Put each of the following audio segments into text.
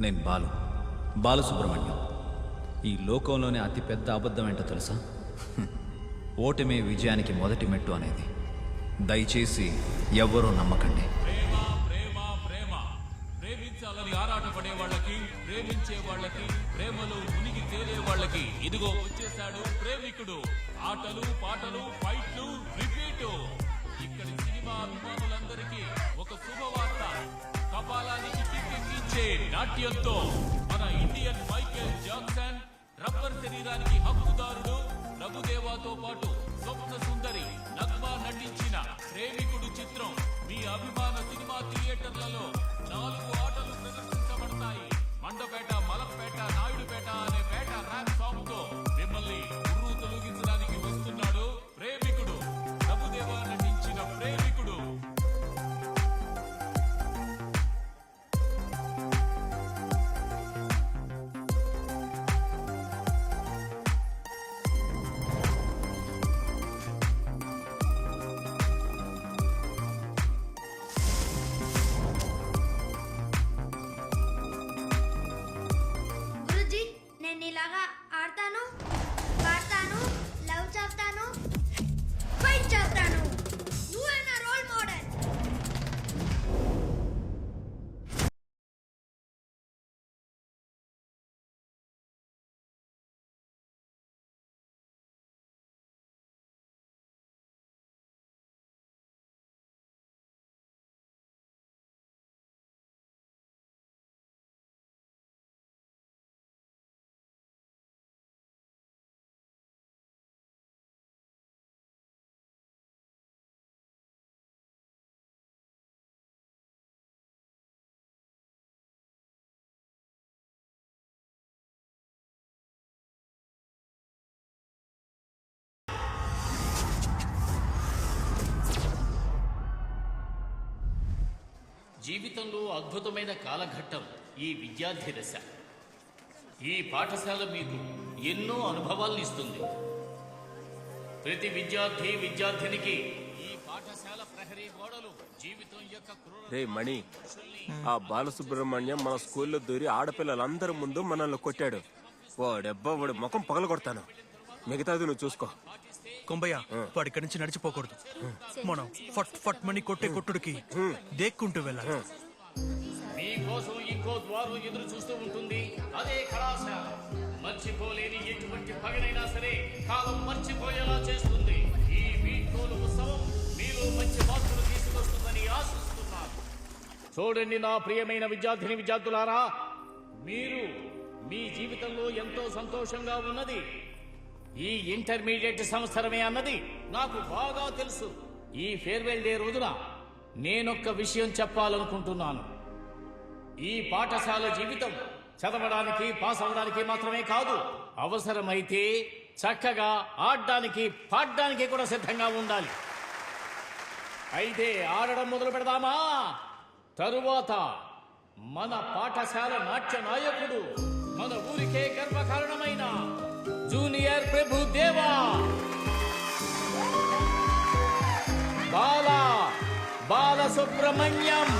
నేను బాలసుబ్రహ్మణ్యం. ఈ లోకంలోనే అతిపెద్ద అబద్ధం ఏంటో తెలుసా? ఓటమే విజయానికి మొదటి మెట్టు అనేది. దయచేసి ఎవ్వరూ నమ్మకండి. ప్రేమ ప్రేమ ప్రేమ ప్రేమించాలని ఆరాటపడే వాళ్ళకి, ప్రేమించే వాళ్ళకి, ప్రేమలో మునిగి తేలే వాళ్ళకి ఇదిగో వచ్చేసాడు ప్రేమికుడు. ఆటలు పాటలు ఫైట్లు రిపీటు. ఇక్కడి సినిమా అభిమానులందరికీ ఒక శుభవార్త. కపాలానికి కిక్కెక్కించే నాట్యంతో మన ఇండియన్ మైకేల్ జాక్సన్, రబ్బర్ శరీరానికి హక్కుదారుడు ప్రభుదేవాతో పాటు స్వప్న సుందరి నగ్మా నటించిన ప్రేమికుడు చిత్రం మీ అభిమాన సినిమా థియేటర్లలో 4 ఆటలు ప్రదర్శించబడతాయి. మండపేట, మలంపేట, నాయుడుపేట అనే పేట ర్యాప్ సాంగ్ తో మిమ్మల్ని ఉర్రూ తొలగించడానికి వస్తున్నాడు ప్రేమికుడు. ప్రభుదేవా నటించిన ప్రేమికుడు. గురుజీ, నేను ఇలాగా ఆడతాను, పాడతాను, లవ్ చేస్తాను, ఫైట్ చేస్తాను. నువ్వే నా రోల్ మోడల్. జీవితంలో అద్భుతమైన కాలఘట్టం ఈ విద్యార్థి దశ. ఈ పాఠశాల మీకు ఎన్నో అనుభవాలను ఇస్తుంది. ప్రతి విద్యార్థినికి ఈ పాఠశాల ప్రహరీ గోడలు జీవితం యొక్క రే మణి, ఆ బాలసుబ్రహ్మణ్యం మన స్కూల్లో దూరి ఆడపిల్లలందరి ముందు మనల్ని కొట్టాడు. వాడి ముఖం పగల కొడతాను. మిగతాది నువ్వు చూసుకో. కొంబయ్య, వాడి ఇక్కడి నుంచి నడిచిపోకూడదు. మనం ఫట్ ఫట్ మని కొట్టే కొట్టుడికి దేక్కుంటూ వెళ్ళాలి. మీకోసం ఇంకో ద్వారం ఎదురు చూస్తూ ఉంటుంది. అదే కళాశాల. మర్చిపోలేని ఎటువంటి పగనైనా సరే కాలం మర్చిపోయేలా చేస్తుంది. ఈ వీడ్కోలు ఉత్సవం మీలో మంచి మార్పులు తీసుకొస్తుందని ఆశిస్తున్నాను. చూడండి నా ప్రియమైన విద్యార్థులారా, మీరు మీ జీవితంలో ఎంతో సంతోషంగా ఉన్నది ఈ ఇంటర్మీడియట్ సంవత్సరమే అన్నది నాకు బాగా తెలుసు. ఈ ఫేర్వెల్ డే రోజున నేనొక్క విషయం చెప్పాలనుకుంటున్నాను. ఈ పాఠశాల జీవితం చదవడానికి, పాస్ అవడానికి మాత్రమే కాదు, అవసరమైతే చక్కగా ఆడడానికి, పాడడానికి కూడా సిద్ధంగా ఉండాలి. అయితే ఆడడం మొదలు పెడదామా? తరువాత మన పాఠశాల నాట్య నాయకుడు, మన ఊరికే గర్వకారణమైన జూనియర్ ప్రభుదేవా బాలసుబ్రహ్మణ్యం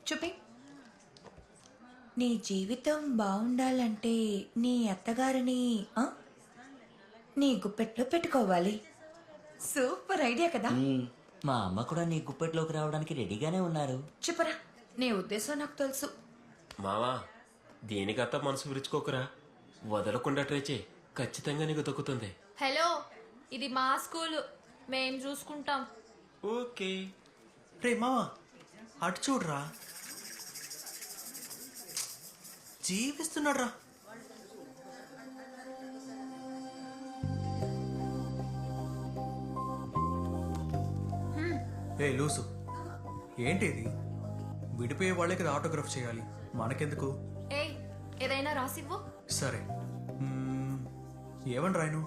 చూపి. నీ జీవితం బాగుండాలంటే నీ అత్తగారిని నీ గుప్పెట్లో పెట్టుకోవాలి. సూపర్ ఐడియా కదా. మా అమ్మ కూడా నీ గుప్పెట్లోకి రావడానికి రెడీగానే ఉన్నారు. చెప్పరా, నీ ఉద్దేశం నాకు తెలుసు. మావా దీనికంతా మనసు విరుచుకోకురా, వదలకుండా ట్రై చేయి, ఖచ్చితంగా నీకు దొక్కుతుంది. హలో, ఇది మా స్కూల్, మేం చూసుకుంటాం. ఓకే. రే మావా అటు చూడరా, జీవిస్తున్నాడు రా. ఏ లూసు, ఏంటి ఇది? విడిపోయే వాళ్ళకి ఆటోగ్రాఫ్ చేయాలి, మనకెందుకు? ఏయ్, ఏదైనా రాసివ్వు. సరే, ఏమని రాయను?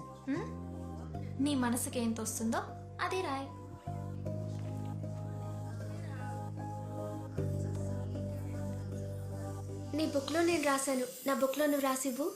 నీ మనసుకి ఏం తోస్తుందో అదే రాయ్. నీ బుక్లో నేను రాశాను, నా బుక్లో నువ్వు రాసివ్వు.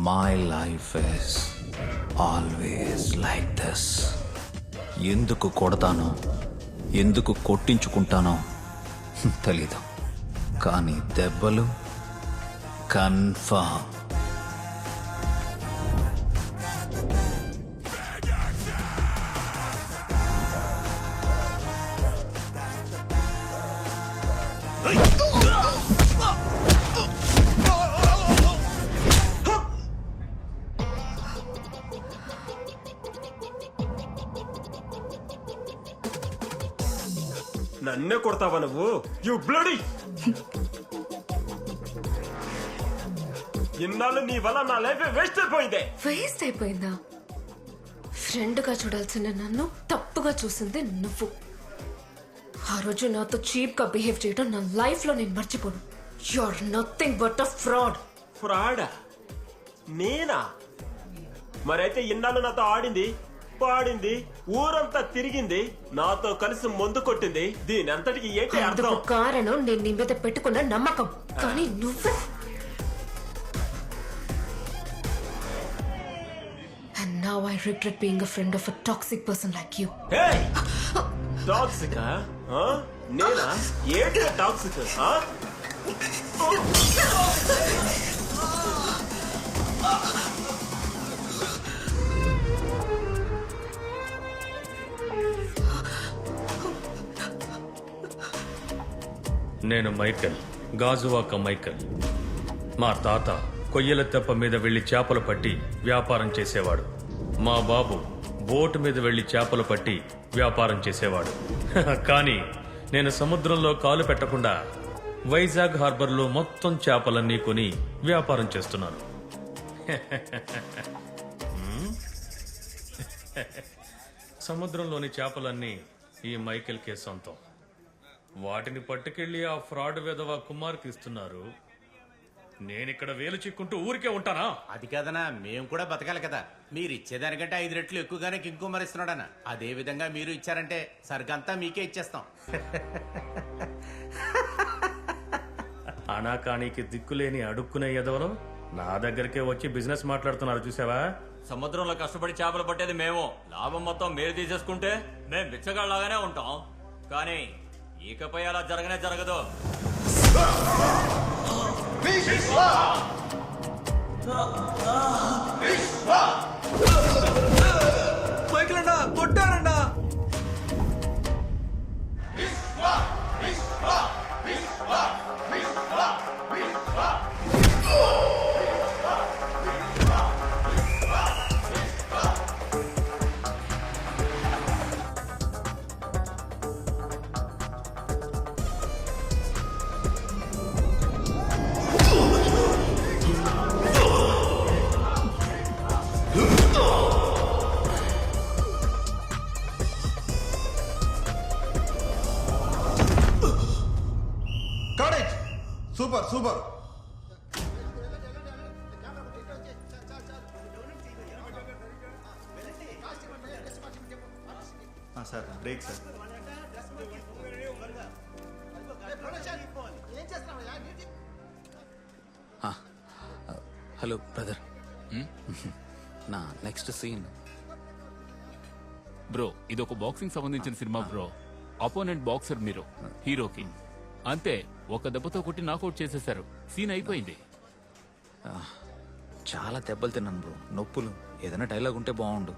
My life is always like this. ఎందుకు కొడతానో, ఎందుకు కొట్టించుకుంటానో తెలీదు, కానీ దెబ్బలు కన్ఫర్మ్. నన్నే కొడతావా నువ్వు? You bloody! ఇన్నాళ్ళు నీ వల్ల నా లైఫ్ వేస్ట్ అయిపోయిందే. వేస్ట్ అయిపోయిందా? ఫ్రెండ్గా చూడాల్సిన నన్ను తప్పుగా చూసింది నువ్వు. ఆ రోజు నాతో చీప్గా బిహేవ్ చేయడం నా లైఫ్లో నేను మర్చిపోను. You are nothing but a fraud. ఫ్రాడా? నేనా? మరైతే ఇన్నాళ్ళు నాతో ఆడింది, పాడింది, ఊరంతా తిరిగింది, నాతో కలిసి మందు కొట్టింది, దీని అంతటికి ఏంటి అర్థం? అందుకు కారణం నేను నీ మీద పెట్టుకున్న నమ్మకం. కానీ నువ్వు And now I regret being a friend of a toxic person like you. Hey! టాక్సికా? నేనా? ఏంటి టాక్సిక్? నేను మైకల్, గాజువాక మైకల్. మా తాత కొయ్యల తెప్ప మీద వెళ్లి చేపలు పట్టి వ్యాపారం చేసేవాడు. మా బాబు బోటు మీద వెళ్లి చేపలు పట్టి వ్యాపారం చేసేవాడు. కానీ నేను సముద్రంలో కాలు పెట్టకుండా వైజాగ్ హార్బర్లో మొత్తం చేపలన్నీ కొని వ్యాపారం చేస్తున్నాను. సముద్రంలోని చేపలన్నీ ఈ మైకేల్కే సొంతం. వాటిని పట్టుకెళ్లి ఆ ఫ్రాడ్ విధవ కుమార్కి ఇస్తున్నారు. నేనిక్కడ వేలు చిక్కుంటూ ఊరికే ఉంటానా? అది కాదనా, మేము కూడా బతకాలి కదా. మీరు ఇచ్చేదానికంటే 5 రెట్లు ఎక్కువగానే కింగ్ కుమార్ ఇస్తున్నాడన్న. అదే విధంగా మీరు ఇచ్చారంటే సరికంతా మీకే ఇచ్చేస్తాం. అనాకానికి దిక్కులేని అడుక్కునే ఎదవలు నా దగ్గరికే వచ్చి బిజినెస్ మాట్లాడుతున్నారు, చూసావా? సముద్రంలో కష్టపడి చేపలు పట్టేది మేము, లాభం మొత్తం మీరు తీసేసుకుంటే మేము బిచ్చగాళ్ళలాగానే ఉంటాం. కానీ ఇకపై అలా జరగనే జరగదు. మైకిల్ అన్నా, కొట్టారన్నా! Super super. Sir break sir. Hello brother, నా నెక్స్ట్ సీన్. బ్రో ఇది ఒక బాక్సింగ్ సంబంధించిన సినిమా బ్రో. అపోనెంట్ బాక్సర్ మీరు, హీరోకి అంతే ఒక దెబ్బతో కొట్టి నాకౌట్ చేసేశారు. సీన్ అయిపోయింది. చాలా దెబ్బలు తిన్నాను బ్రో, నొప్పులు. ఏదైనా డైలాగ్ ఉంటే బాగుండు.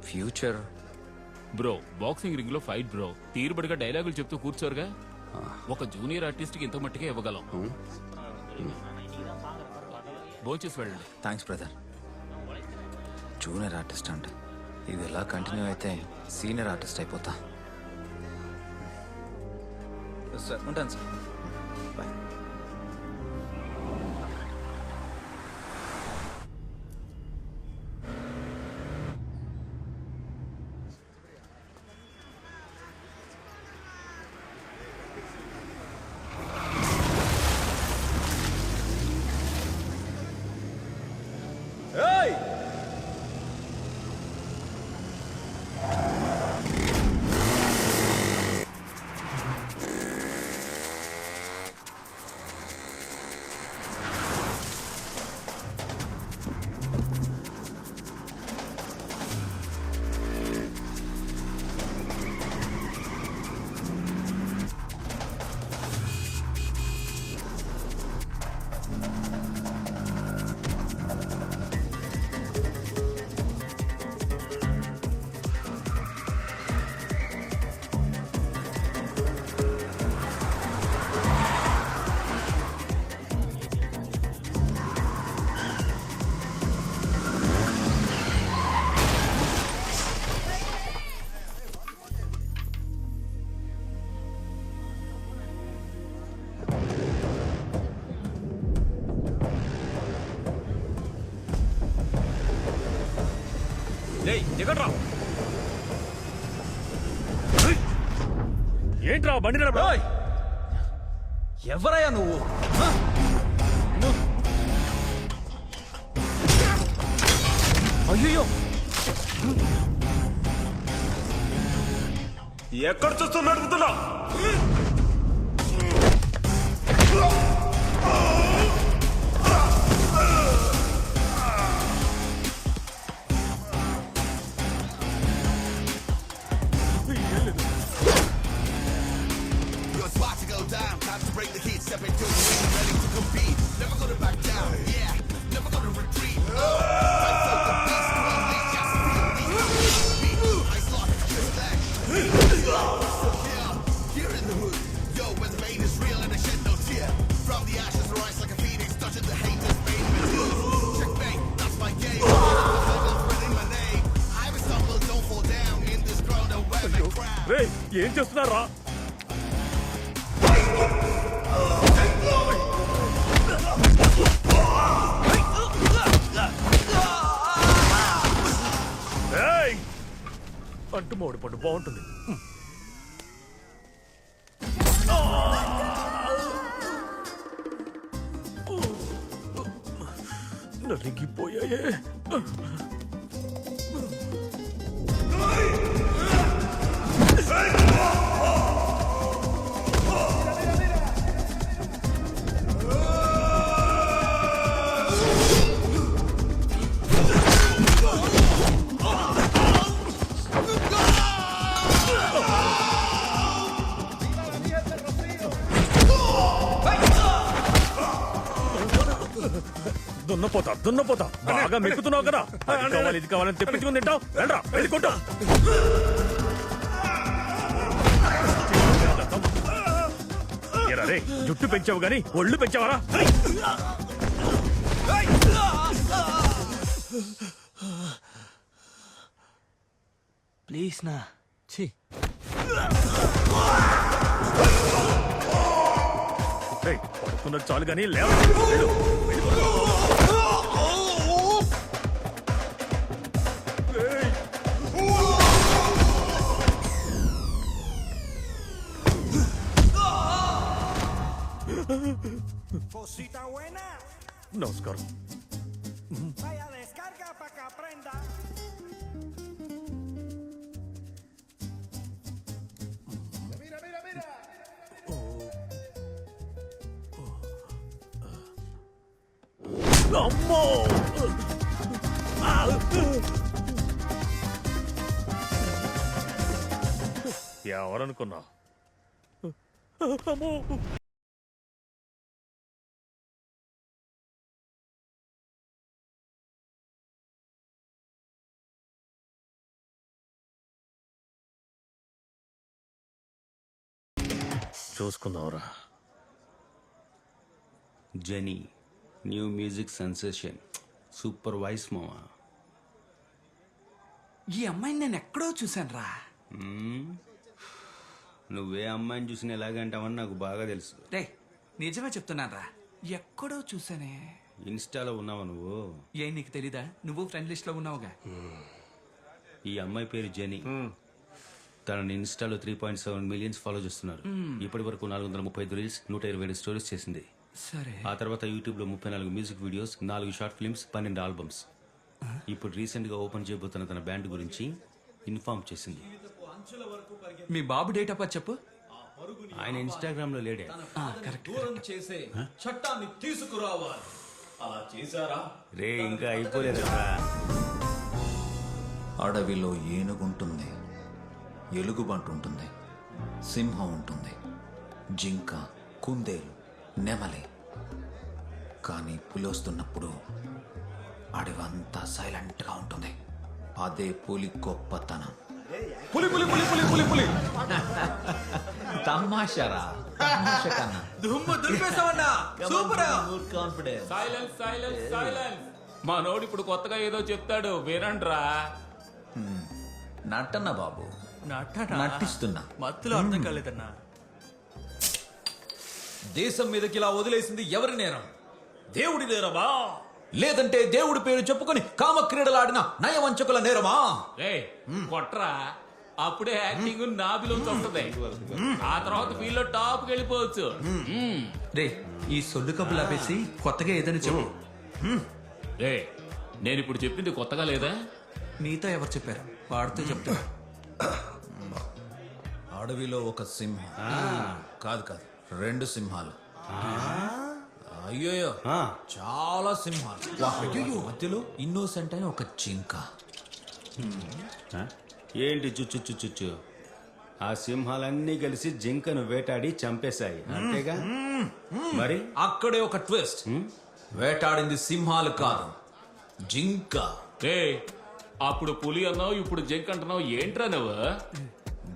ఫ్యూచర్ బ్రో బాక్సింగ్ రింగ్ లో ఫైట్ బ్రో. తీరుబడిగా డైలాగులు చెప్తూ కూర్చోరుగా. ఒక జూనియర్ ఆర్టిస్ట్ కి ఇంత మట్టికే ఇవ్వగలం. భోంచేసి వెళ్ళండి. Thanks brother. జూనియర్ ఆర్టిస్ట్ అంటే ఇది ఎలా కంటిన్యూ అయితే సీనియర్ ఆర్టిస్ట్ అయిపోతా. సార్ ఉంటాను సార్, బాయ్. దిగట్రా. ఏంట్రా బండి ఎవరయ్యా నువ్వు? అయ్యో, ఎక్కడ చూస్తూ నడుపుతున్నా? ఏం చేస్తున్నారా? అంటు మోడి పండు బాగుంటుంది. నరిగిపోయాయే. దున్నపోతా బాగా మెక్కుతున్నావు కదా. అది కావాలి ఇది కావాలని తెప్పించుకుని తింటావు. వెళ్ళరా వెళ్ళికొట్టు. రే జుట్టు పెంచావు గాని ఒళ్ళు పెంచావరా? ప్లీజ్ నా పడుకున్నది చాలు గాని లేవ. నమస్కారం. అమ్మో! ఎవరనుకున్నా? అమ్మో! చూసుకుందాంరా. Jenny new music sensation super voice మామా. ఈ అమ్మాయిని నేను ఎక్కడో చూశాను రా. నువ్వే అమ్మాయిని చూసిన ఎలాగంటావని నాకు బాగా తెలుసు. రే నిజమే చెప్తున్నాను రా, ఎక్కడో చూసానే. ఇన్స్టాలో ఉన్నావా నువ్వు? ఏ నీకు తెలీదా? నువ్వు ఫ్రెండ్ లిస్ట్ లో ఉన్నావుగా. ఈ అమ్మాయి పేరు జెనీ. తనని ఇన్స్టాలో 3.7 మిలియన్స్ ఫాలో చేస్తున్నారు. ఇప్పటి వరకు 435 రీల్స్, 127 స్టోరీస్ చేసింది. సరే. ఆ తర్వాత యూట్యూబ్ లో 34 music videos, 4 short films, 12 albums. ఇప్పుడు రీసెంట్ గా ఓపెన్ చేయబోతున్న తన బ్యాండ్ గురించి ఇన్ఫార్మ్ చేసింది. మీ బాబు డేట్ ఆఫ్ బర్త్ చెప్పు. ఆయన ఇన్స్టాగ్రామ్ లో లేడే. చేసే చట్టాన్ని తీసుకురావాలి. అలా చేశారా? రే ఇంకా అయిపోలేదరా. అడవిలో ఏనుగుంటుంది, ఎలుగుబంటు ఉంటుంది, సింహం ఉంటుంది, జింక, కుందేలు, నెమలి. కానీ పులి వస్తున్నప్పుడు అడవంతా సైలెంట్గా ఉంటుంది. అదే పులి గొప్పతనం. పులి పులి పులి పులి పులి పులి తమాషారా? తమాషా కన్నా దుమ్ము దులిపేసావన్నా. Super. Confidence. Silence silence silence. మా నోడు ఇప్పుడు కొత్తగా ఏదో చెప్తాడు, వినండ్రా. నటన బాబు, నటిస్తున్నా. మత్తులో అర్థం కాలేదన్నా. దేశం మీదకి ఇలా వదిలేసింది ఎవరి నేరం? దేవుడి నేరమా? లేదంటే దేవుడి పేరు చెప్పుకొని కామక్రీడలాడిన నయవంచకుల నేరమా? కొట్రా, అప్పుడే యాక్టింగ్ నాభిలోంచి వస్తుంది. ఆ తర్వాత ఫీల్డ్ లో టాప్ వెళ్ళిపోవచ్చు. రే ఈ సొల్లు కబులు ఆపేసి కొత్తగా ఏదైనా చెప్పు. రే నేను ఇప్పుడు చెప్పింది కొత్తగా లేదా? నీతో ఎవరు చెప్పారు? వాడితో చెప్తా. అడవిలో ఒక సింహం, కాదు కాదు 2 సింహాలు. అయ్యోయ్యో చాలా సింహాలు. మధ్యలో ఇన్నోసెంట్ అని ఒక జింక. ఏంటి చుచ్చు చుచ్చు చుచ్చు? ఆ సింహాలన్నీ కలిసి జింకను వేటాడి చంపేశాయి, అంతేగా? మరి అక్కడే ఒక ట్విస్ట్. వేటాడింది సింహాలు కాదు, జింక. అప్పుడు పులి అన్నావు, ఇప్పుడు జింక అంటున్నావు. ఏంట్రా నువ్వు?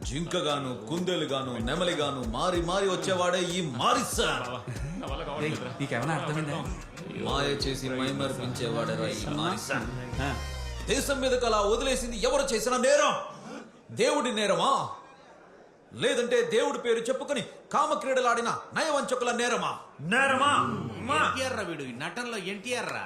జింకగాను, కుందేలుగాను, నెమలిగాను మారి మారి వచ్చేవాడే ఈ మారిసా. నీకేమైనా అర్థమైందా? మాయ చేసి మైమర్పించేవాడే ఈ మారిసా. దేశం మీదకి అలా వదిలేసింది ఎవరు చేసిన నేరం? దేవుడి నేరమా? లేదంటే దేవుడి పేరు చెప్పుకొని కామక్రీడలాడిన నయవంచకుల నేరమా? నేరమా? ఎన్టీఆర్ రా వీడు, నటనలో ఎన్టీఆర్ రా.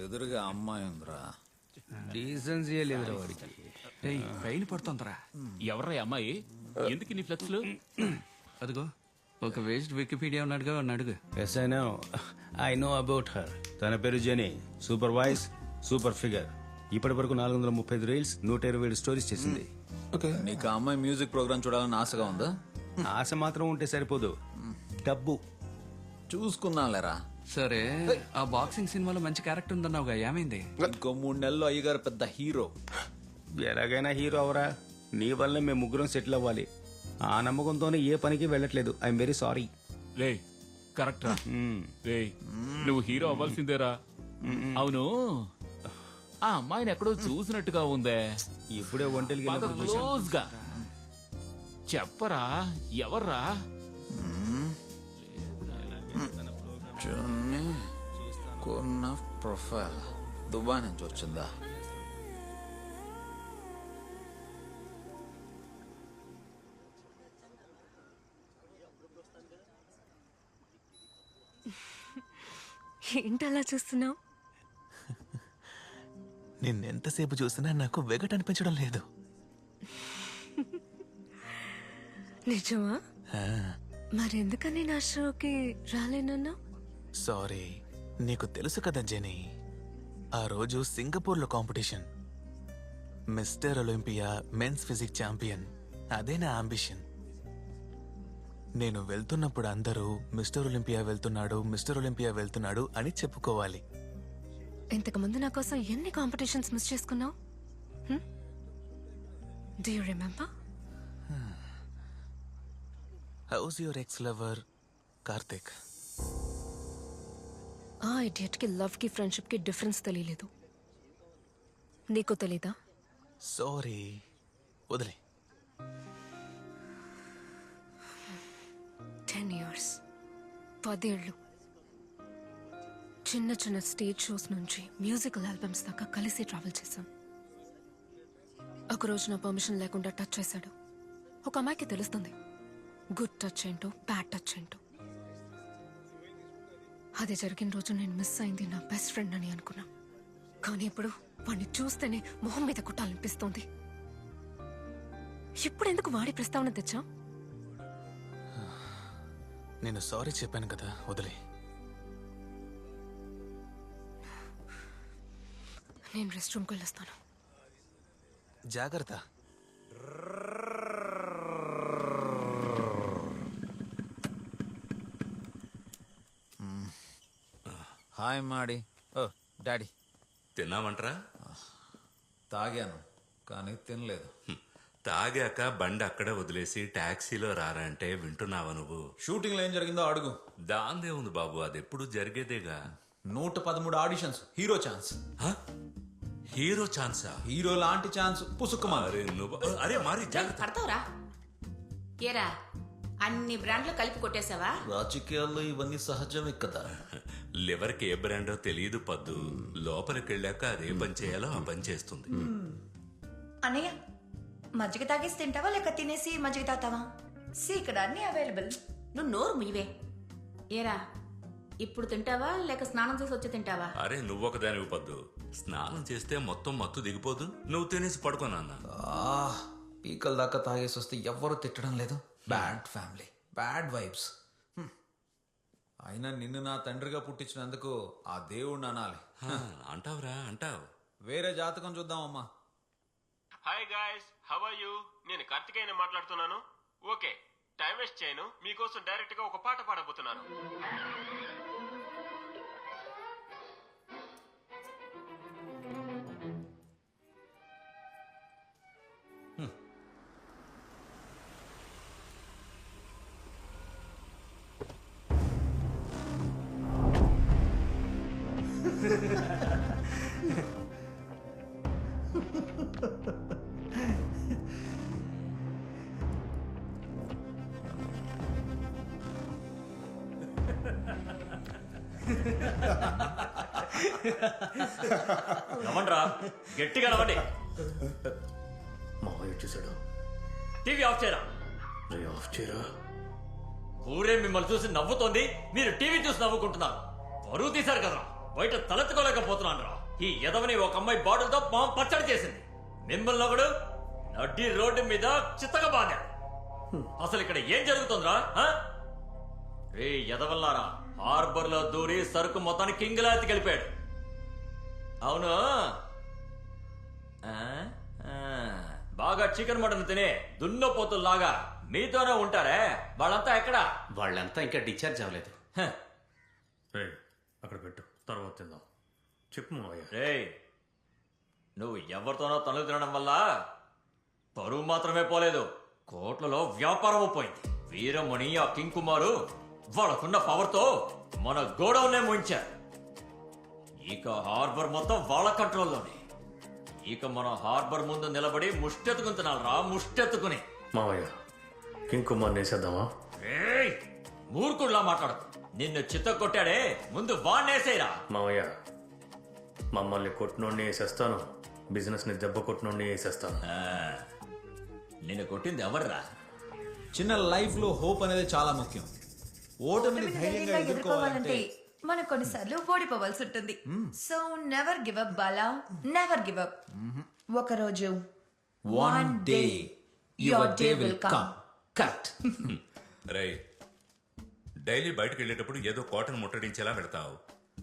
ఎదురుగా అమ్మాయి ఉందిరా. డీసెన్సీ లేదురా వాడికి. రైలు పడుతుందిరా. ఎవర్రా అమ్మాయి? ఎందుకు నీ ఫ్లెక్స్లు? అదిగో ఒక వేస్ట్ వికీపీడియా ఉన్నాడుగా అడుగు. Yes I know about her. తన పేరు Jenny. Super voice, super figure. ఇప్పటి వరకు 435 రీల్స్, 127 స్టోరీస్ చేసింది. నీకు ఆ అమ్మాయి మ్యూజిక్ ప్రోగ్రామ్ చూడాలని ఆశగా ఉందా? ఆశ మాత్రం ఉంటే సరిపోదు, డబ్బు చూసుకున్నాలేరా. సరే, ఆ బాక్సింగ్ సినిమాలో మంచి క్యారెక్టర్ ఉందన్నావుగా, ఏమైంది? ఇంకో 3 నెలల్లో అయ్యగారు పెద్ద హీరో. ఎలాగైనా హీరో అవరా. నీ వల్ల మేము ముగ్గురం సెటిల్ అవ్వాలి. ఆ నమ్మకంతోనే ఏ పనికి వెళ్ళట్లేదు. I'm very sorry. Ray correct రా. రే నువ్వు హీరో అవ్వాల్సిందేరా. అవును, ఆ అమ్మాయిని ఎక్కడో చూసినట్టుగా ఉందే. ఇప్పుడే ఒంటెలకి క్లోజ్ గా చెప్పరా, ఎవర్రా? ప్రొఫైల్ దుబాయ్ నుంచి వచ్చిందా? ఏంటలా చూస్తున్నావు? నిన్నెంతసేపు చూసినా నాకు వెగట్ అనిపించడం లేదు. నిజమా? మరెందుకని నా షోకి రాలేనన్నా? సారీ, నీకు తెలుసు కదా జెనీ, ఆ రోజు సింగపూర్లో competition. Mister Olympia men's physique champion. అదే నా అంబిషన్. నేను వెళ్తున్నప్పుడు అందరూ మిస్టర్ ఒలింపియా వెళ్తున్నాడు, మిస్టర్ ఒలింపియా వెళ్తున్నాడు అని చెప్పుకోవాలి. ఇంతకు ముందు నా కోసం ఎన్ని కాంపిటీషన్స్ మిస్ చేసుకున్నావు? Do you remember? How's your ex lover Karthik? ఆ ఇడియట్ కి లవ్ కి ఫ్రెండ్షిప్ కి డిఫరెన్స్ తెలియలేదు. నీకు తెలీదా? సారీ, వదిలే. 10 years, 10 ఏళ్ళు. చిన్న చిన్న స్టేజ్ షోస్ నుంచి మ్యూజికల్ ఆల్బమ్స్ దాకా కలిసి ట్రావెల్ చేశాం. ఒకరోజు నా పర్మిషన్ లేకుండా టచ్ చేశాడు. ఒక అమ్మాయికి తెలుస్తుంది గుడ్ టచ్ ఏంటో, బ్యాడ్ టచ్ ఏంటో. అది జరిగిన రోజు నేను మిస్ అయింది నా బెస్ట్ ఫ్రెండ్ అని అనుకున్నా. కానీ ఇప్పుడు వాడిని చూస్తేనే మొహం మీద కుట్టాలనిపిస్తోంది. ఇప్పుడు ఎందుకు వాడి ప్రస్తావన తెచ్చా? నేను సారీ చెప్పాను కదా, వదిలే. నేను రెస్ట్ రూమ్కి వెళ్ళొస్తాను. జాగ్రత్త. హాయ్ మాడి. ఓ డాడీ. తిన్నామంటరా? తాగాను కానీ తినలేదు. తాగాక బండి అక్కడే వదిలేసి టాక్సీలో రారా అంటే వింటున్నావా నువ్వు? షూటింగ్ లో ఏం జరిగిందో అడుగు. దాందే ఉంది బాబు, అది ఎప్పుడు జరిగేదేగా. 113 ఆడిషన్స్, హీరో ఛాన్స్. హీరో ఛాన్సా? హీరో లాంటి ఛాన్స్ పుసుకుమా. అరే మారి పడతావురా? ఏరా, అన్ని బ్రాండ్లు కలిపి కొట్టేశావా? రాజకీయాల్లో ఇవన్నీ సహజమే కదా. లివర్కి ఏ బ్రాండో తెలియదు పద్దు. లోపలికి వెళ్ళాక అదే పని చేయాలో ఆ పని చేస్తుంది. అన్నయ్య, మజ్జిగ తాగేసి తింటావా లేక తినేసి మజ్జిగ తాగుతావా? ఇక్కడ అన్ని అవైలబుల్. నువ్వు నోరు మీవే. ఏరా, ఇప్పుడు తింటావా లేక స్నానం చేసి వచ్చి తింటావా? అరే నువ్వొకదానివి పద్దు. స్నానం చేస్తే మొత్తం మత్తు దిగిపోదు. నువ్వు తినేసి పడుకోనన్నా. పీకల దాకా తాగేసి వస్తే ఎవ్వరూ తిట్టడం లేదు. Bad family, bad vibes. అయినా నిన్ను నా తండ్రిగా పుట్టించినందుకు ఆ దేవుడిని అనాలి. అంటావురా, అంటావు. వేరే జాతకం చూద్దామమ్మా. Hi guys, how are you? నేను కార్తికేయని మాట్లాడుతున్నాను. ఓకే, టైం వేస్ట్ చేయను. మీకోసం డైరెక్ట్ గా ఒక పాట పాడబోతున్నాను. నవ్వండ్రా, గట్టిగా నవ్వండి. మావయ్య వచ్చేసాడు. టీవీ ఆఫ్ చేయరా. ఆఫ్ చేయరా. ఊరే మిమ్మల్ని చూసి నవ్వుతోంది, మీరు టీవీ చూసి నవ్వుకుంటున్నారు. బరువు తీశారు కదరా, బయట తలెత్తుకోలేకపోతున్నాను రా. ఈ ఎదవని ఒక అమ్మాయి బాటిల్తో మొహం పచ్చడి చేసింది. మిమ్మల్ని ఒకడు నడ్డి రోడ్డు మీద చిత్తగా బాగాడు. అసలు ఇక్కడ ఏం జరుగుతుందిరా ఆ? రే ఎదవల్లారా హార్బర్ లో దూరి సరుకు మొత్తాన్ని కింగ్లా ఎత్తికెళ్ళిపోయాడు అవును ఆ? ఆ. బాగా చికెన్ మటన్ తినే దున్నపోతుల్లాగా మీతోనే ఉంటారే వాళ్ళంతా ఎక్కడా వాళ్ళంతా ఇంకా డిశ్చార్జ్ అవ్వలేదు. అక్కడ పెట్టు, తర్వాత తిందాం. చెప్పు మావయ్య. రే నువ్వు ఎవరితోనో తనులు తినడం వల్ల పరువు మాత్రమే పోలేదు, కోట్లలో వ్యాపారం పోయింది. వీరమణి ఆ కింగ్ కుమారు వాళ్ళకున్న పవర్ తో మన గోడౌన్నే ముంచారు. ఇక హార్బర్ మొత్తం వాళ్ళ కంట్రోల్లోనే. ఇక మన హార్బర్ ముందు నిలబడి ముష్టెత్తుకుని తినాలరా, ముష్టెత్తుకుని. మావయ్య, కింగ్ కుమార్ వేసేద్దామా? ఏయ్, మూర్ఖుడిలా మాట్లాడు. నిన్ను చిత్త కొట్టాడే, ముందు వాణ్ణేసేరా. మావయ్య, మమ్మల్ని కొట్టినోడిని వేసేస్తాను, బిజినెస్ ని దెబ్బ కొట్టినోడిని వేసేస్తాను. నిన్ను కొట్టింది ఎవర్రా? చిన్న లైఫ్ లో హోప్ అనేది చాలా ముఖ్యం. ఓటమిని ధైర్యంగా ఎదుర్కోవాలంటే మనం కొన్నిసార్లు ఓడిపోవాల్సి ఉంటుంది. So never give up Bala, never give up. ఒక రోజు one day your day will come. Cut. రై డైలీ బయటకు వెళ్ళేటప్పుడు ఏదో కోటను ముట్టడించేలా వెళ్తావు,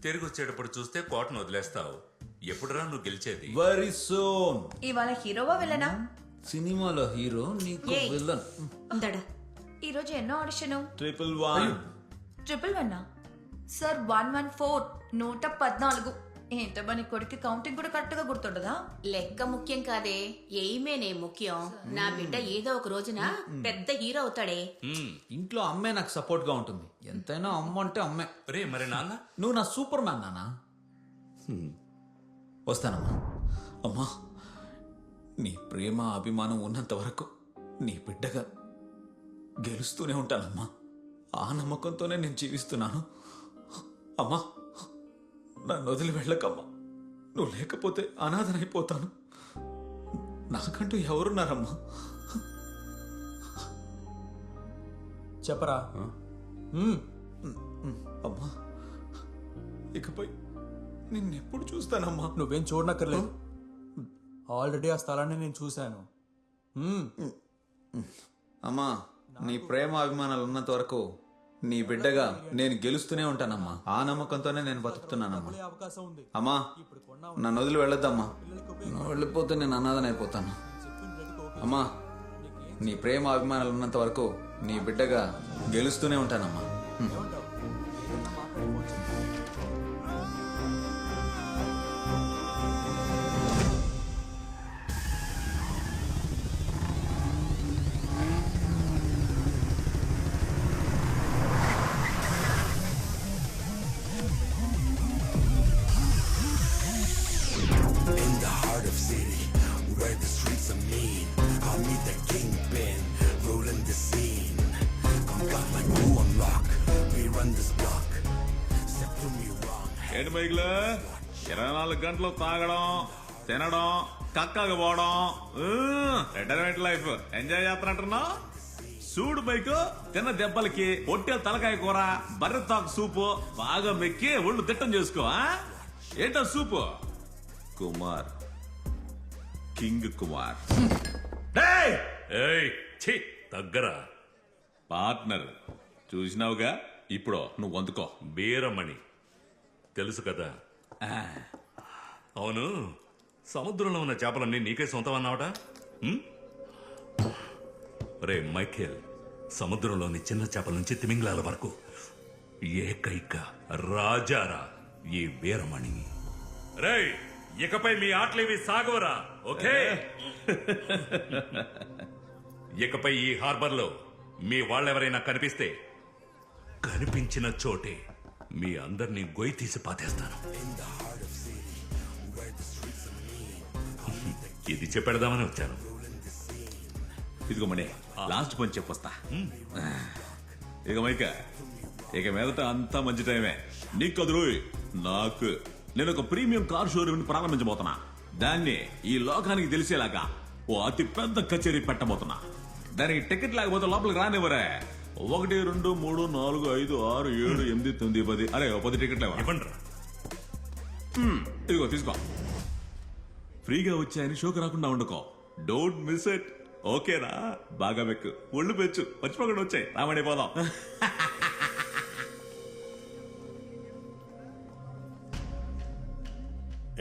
తిరిగి వచ్చేటప్పుడు చూస్తే కోటను వదిలేస్తావు. ఎప్పుడురా నువ్వు గెలిచేది? Very soon. ఇవాళ హీరోవా విలనా? సినిమాలో హీరో, నీకు ఏయ్. విలన్. ఈ రోజు ఎన్నో ఆడిషన్? 111. 111 సార్ 114 114. ఏంటబ్బా నీ కొడుకు కౌంటింగ్ కూడా కరెక్ట్ గా గుర్తుండదా? లెక్క ముఖ్యం కాదే, ఎయిమేనే ముఖ్యం. నా బిడ్డ ఏదో ఒక రోజున పెద్ద హీరో అవుతాడే. ఇంట్లో అమ్మే నాకు సపోర్ట్ గా ఉంటుంది. ఎంతైనా అమ్మ అంటే అమ్మే. రే మరి నాన్న? నువ్వు నా సూపర్ మ్యాన్ నాన్న. వస్తానమ్మా. అమ్మా, నీ ప్రేమ అభిమానం ఉన్నంత వరకు నీ బిడ్డగా గెలుస్తూనే ఉంటానమ్మా. ఆ నమ్మకంతోనే నేను జీవిస్తున్నాను. అమ్మా, నన్ను వదిలి వెళ్ళకమ్మా. నువ్వు లేకపోతే అనాథనైపోతాను. నాకంటూ ఎవరున్నారమ్మా? చెప్పరా? అమ్మా, ఇకపై నిన్నెప్పుడు చూస్తానమ్మా? నువ్వేం చూడనక్కర్లేదు, ఆల్రెడీ ఆ స్థలాన్ని నేను చూశాను. అమ్మా, నీ ప్రేమ అభిమానాలు ఉన్నంత వరకు నీ బిడ్డగా నేను గెలుస్తూనే ఉంటానమ్మా. ఆ నమ్మకంతోనే నేను బతుకుతున్నానమ్మా. అవకాశం ఉంది. అమ్మా, నన్ను వదిలి వెళ్ళొద్దమ్మా. నువ్వు వెళ్ళిపోతే నేను అనాథనైపోతాను. అమ్మా, నీ ప్రేమ అభిమానాలు ఉన్నంత వరకు నీ బిడ్డగా గెలుస్తూనే ఉంటానమ్మా. ఏంటి మైకులు 24 గంటలు తాగడం, తినడం, కక్కగా పోవడం, రిటైర్మెంట్ లైఫ్ ఎంజాయ్ చేస్తున్నట్టున్నావు. చూడు బైక్, తిన్న దెబ్బలకి పొట్టే తలకాయ కూర, బర్రె తాకు సూపు బాగా మెక్కి ఒళ్ళు తిట్టం చేసుకో. ఏంటో సూపు? కుమార్, కింగ్ కుమార్. దగ్గర పార్ట్నర్ చూసినావుగా, ఇప్పుడు నువ్వు అందుకో. వీరమణి తెలుసు కదా? అవును, సముద్రంలో ఉన్న చేపలన్నీ నీకే సొంతం అన్నావట? రే మైఖేల్, సముద్రంలోని చిన్న చేపల నుంచి తిమింగలాల వరకు ఏకైక రాజారా ఈ వీరమణి. రే, ఇకపై మీ ఆటలేవి సాగవరా, ఓకే? ఇకపై ఈ హార్బర్ లో మీ వాళ్ళెవరైనా కనిపిస్తే కనిపించిన చోటే మీ అందరినీ గొయ్యి తీసి పాతేస్తాను. ఇది చెప్పెడదామని వచ్చాను. ఇదిగో మనే, లాస్ట్ పని చెప్పొస్తా. ఇక మైక, ఇక మీదట అంతా మంచి టైమే. నీకు కదురు నాకు. నేను ఒక ప్రీమియం కార్ షోరూమ్ ప్రారంభించబోతున్నా. దాన్ని ఈ లోకానికి తెలిసేలాగా ఓ అతి పెద్ద కచేరీ పెట్టబోతున్నా. దానికి టికెట్ లేకపోతే లోపలికి రానివ్వరే. 1 2 3 4 5 6 7 8 9 10. అరే 10 టికెట్లు ఇవ్వండి. ఇదిగో తీసుకో. ఫ్రీగా వచ్చాయని షోకి రాకుండా వండుకో. Don't miss it. ఓకేనా? బాగా మెక్కు, ఒళ్ళు పెంచు, మర్చిపోకుండా వచ్చాయి. రామణి పోదాం.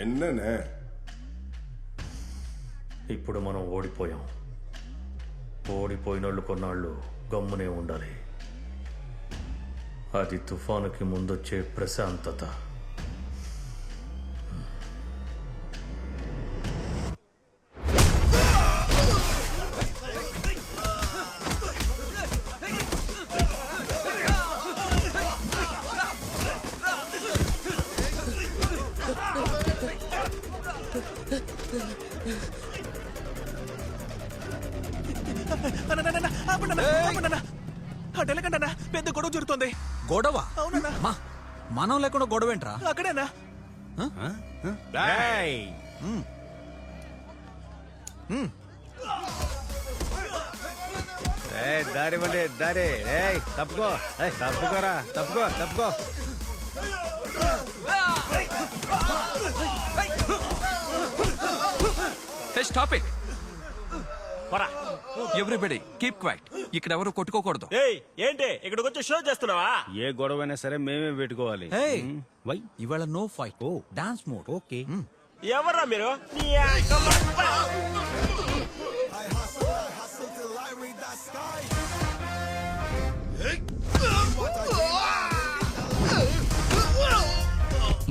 ఎన్ననే ఇప్పుడు మనం ఓడిపోయాం. ఓడిపోయినోళ్ళు కొన్నాళ్ళు గమ్మునే ఉండాలి. అది తుఫానుకి ముందొచ్చే ప్రశాంతత. అటెలకండి, పెద్ద గొడవ జరుగుతుంది. గొడవ? అవునన్నా. మనం లేకుండా గొడవ ఏంట్రా? అక్కడేనా? దారి బండి దారి. తప్పుకో, తప్పుకోరా, తప్పుకో, తప్పుకో. Stop it. Everybody keep quiet. ఇక్కడ ఎవరు కొట్టుకోకూడదు. ఏంటి ఇక్కడికి వచ్చి షో చేస్తున్నావా? ఏ గొడవైనా సరే మేమే పెట్టుకోవాలి. వై ఇవాళ no fight, dance mode. Okay. ఎవర్రా మీరు?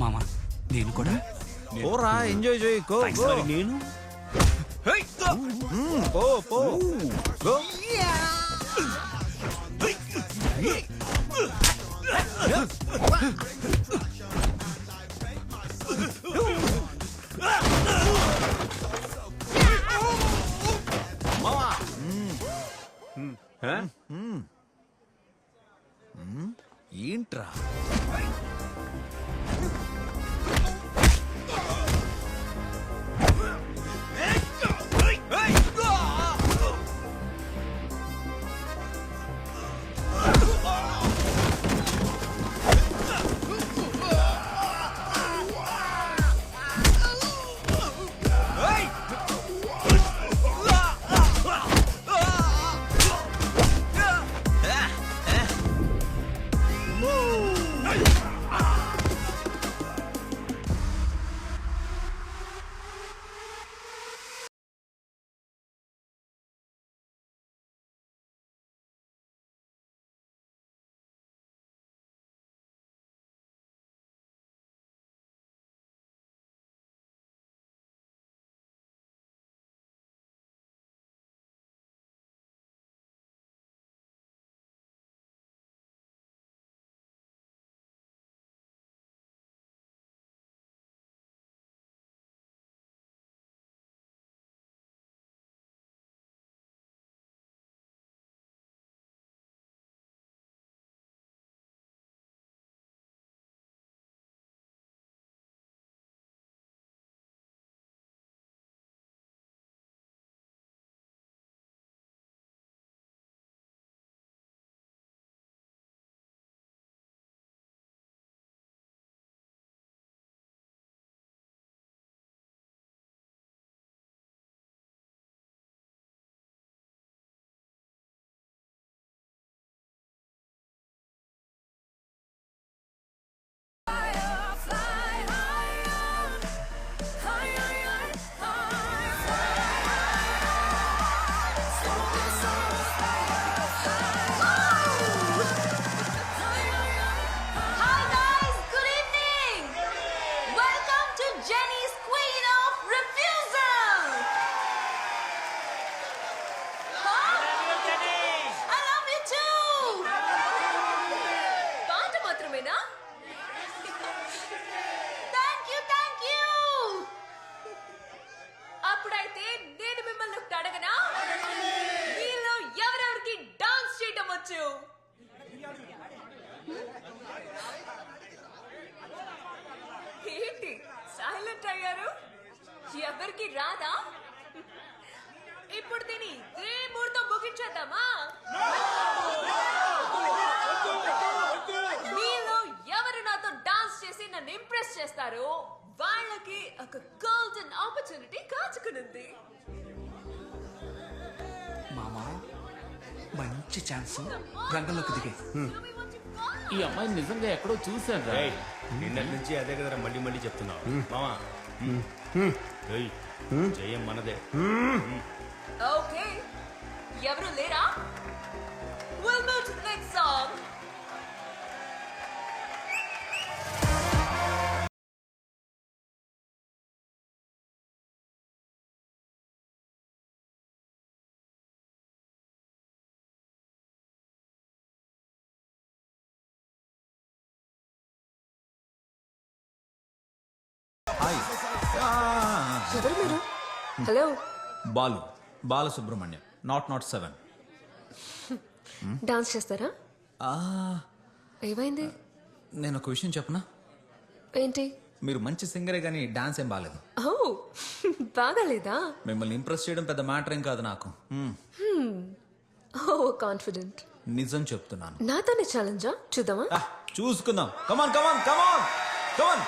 మామా నేను కూడా పోరా, ఎంజాయ్ చేయి. Go go. నేను పో పో గో. ఏంట్రా? ఏంటి సైలెంట్ అయ్యారు? ఎవరికి రాదా? ఇప్పుడు దీని ఏ మూడుతో ముగించేద్దామా? మీలో ఎవరు నాతో డాన్స్ చేసి నన్ను ఇంప్రెస్ చేస్తారో వాళ్ళకి ఒక గోల్డెన్ ఆపర్చునిటీ కాచుకునుంది. ఛాన్స్ రంగంలోకి దిగే ఈ అమ్మాయిని నిజంగా ఎక్కడో చూశాను రా. నిన్నటి నుంచి అదే కదరా మళ్ళీ మళ్ళీ చెప్తున్నావు మామా ఏయ్, జయం మనదే ఓకే ఎవరు లేరా will move to the next song hi ఎవరు మీరు? Hello Balu Balasubrahmanyam not 7. Dance చేస్తారా? ఏమైంది? నేను ఒక విషయం చెప్పనా? ఏంటి? మీరు మంచి సింగరే కానీ డాన్స్ ఏం బాగాలేదు. ఓ బాగాలేదా? మిమ్మల్ని ఇంప్రెస్ చేయడం పెద్ద మ్యాటర్ ఏం కాదు నాకు. ఓ కాన్ఫిడెంట్. నిజం చెప్తున్నాను. నాతోనే ఛాలెంజా? చూద్దామా? చూసుకుందాం. కమాన్ కమాన్ కమాన్ కమాన్.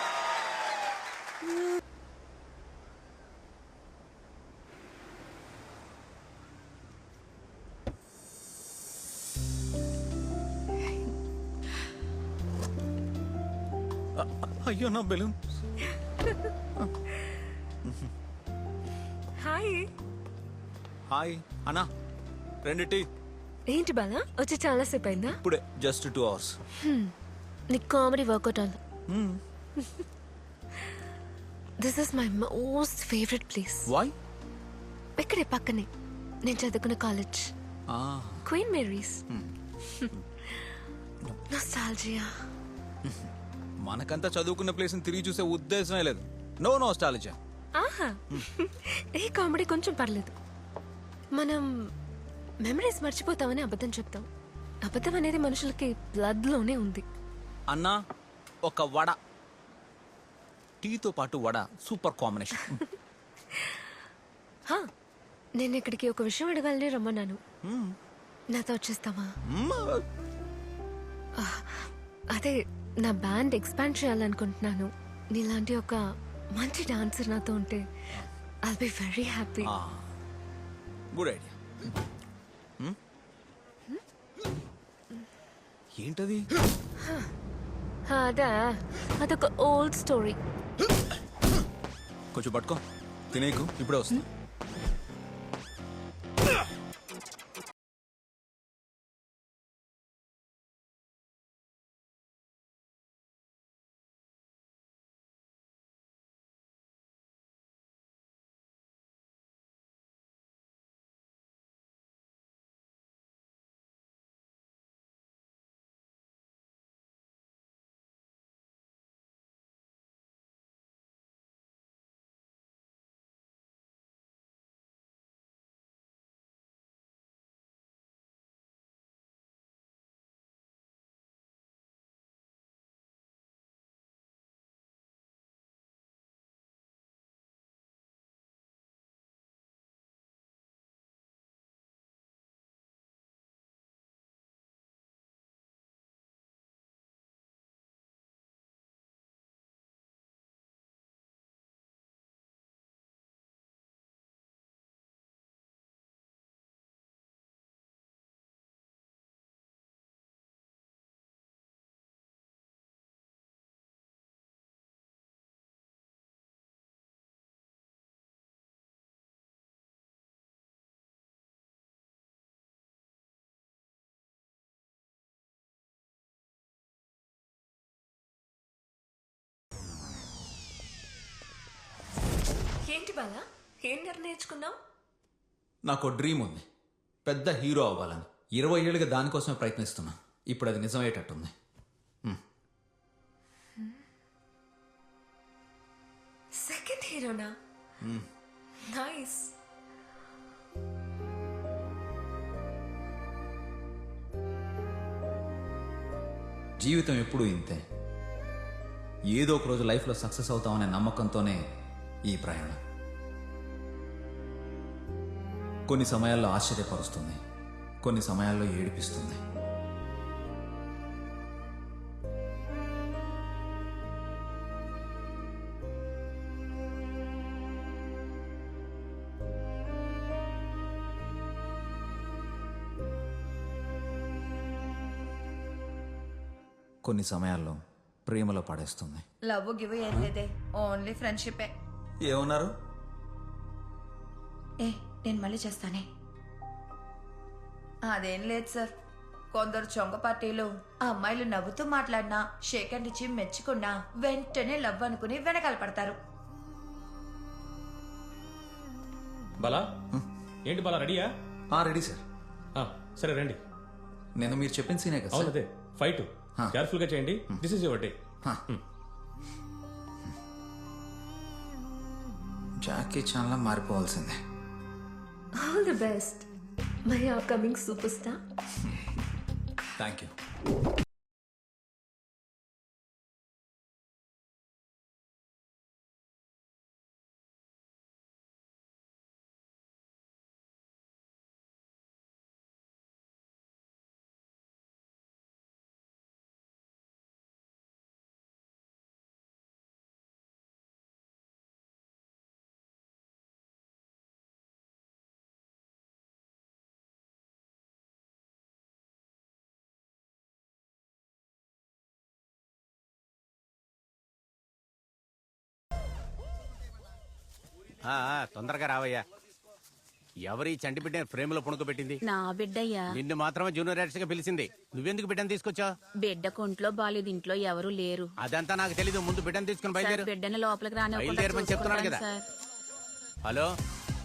అయ్యో నా బెలూన్. హాయ్. హాయ్ అన్నా, 2 టీ. ఏంటి బాలా వచ్చి చాలా సేపు అయిందా? ఇప్పుడే జస్ట్ 2 hours. నీకు కామెడీ వర్కౌట్ అవ్వాలి. This is my most favourite place. Why? ఇక్కడే పక్కనే నేను చదువుకున్న కాలేజ్, క్వీన్ మేరీస్. నోస్టాల్జియా. మనకంతా చదువుకున్న ప్లేస్ తిరిగి చూసే ఉద్దేశమే లేదు. No nostalgia. ఆహా, ఈ కామెడీ కొంచెం పర్లేదు. మనం మెమరీస్ మర్చిపోతామని అబద్ధం చెప్తాం. అబద్ధం అనేది మనుషులకి బ్లడ్ లోనే ఉంది. అన్నా, ఒక వడ, టీతో పాటు వడ సూపర్ కాంబినేషన్. నేను ఇక్కడికి ఒక విషయం అడగాలని రమ్మన్నాను. నాతో వచ్చేస్తావా? అదే నా బ్యాండ్ ఎక్స్పాండ్ చేయాలనుకుంటున్నాను. నీలాంటి ఒక మంచి డాన్సర్ నాతో ఉంటే I'll be very happy. Good idea. ఏంటది? అదా, అదొక ఓల్డ్ స్టోరీ. కొంచెం పట్టుకో, తినేకు ఇప్పుడే వస్తుంది. ఏంటి బాలా, ఏం నేర్చుకున్నావు? నాకు డ్రీమ్ ఉంది, పెద్ద హీరో అవ్వాలని. 20 ఏళ్ళుగా దానికోసమే ప్రయత్నిస్తున్నా. ఇప్పుడు అది నిజమయ్యేటట్టుంది. సెకండ్ హీరోనా? నైస్. జీవితం ఎప్పుడూ ఇంతే. ఏదో ఒక రోజు లైఫ్లో సక్సెస్ అవుతామనే నమ్మకంతోనే ఈ ప్రయాణం. కొన్ని సమయాల్లో ఆశ్చర్యపరుస్తుంది, కొన్ని సమయాల్లో ఏడిపిస్తుంది. కొన్ని సమయాల్లో ప్రేమలో పడేస్తుంది. లవ్ గివ్ ఏం లేదే, ఓన్లీ ఫ్రెండ్షిపే. ఏమన్నారు? నేను మళ్ళీ చేస్తానే. అదేం లేదు సార్, కొందరు చొంగ పార్టీలు ఆ అమ్మాయిలు నవ్వుతూ మాట్లాడినా, షేక్ హ్యాండ్ ఇచ్చి మెచ్చుకున్నా వెంటనే లవ్ అనుకుని వెనకాల పడతారు. బాలా ఏంటి బాలా, రెడీయా? Ready sir. సరే రండి. నేను మీరు చెప్పిన సీనే కదా? అవును, అదే ఫైట్. కేర్ఫుల్ గా చేయండి. This is your day. Jackie చాన్లా మారిపోవాల్సిందే. All the best my upcoming superstar. Thank you. తొందరగా రావయ్యా. ఎవరి చంటి బిడ్డ ఫ్రేమ్ లో పుణుకోబెట్టింది? నా బిడ్డయ్యా. నిన్ను మాత్రమే జూనియర్ ఆర్టిస్ట్ గా పిలిచింది. నువ్వెందుకు బిడ్డను తీసుకొచ్చావు? బిడ్డ కొంట్లో బాలేదు, ఇంట్లో ఎవరు లేరు. అదంతా నాకు తెలీదు. ముందు బిడ్డను తీసుకుని బయలుదేరు. బిడ్డను లోపలికి బయలుదేరమని చెప్తున్నాను కదా. హలో,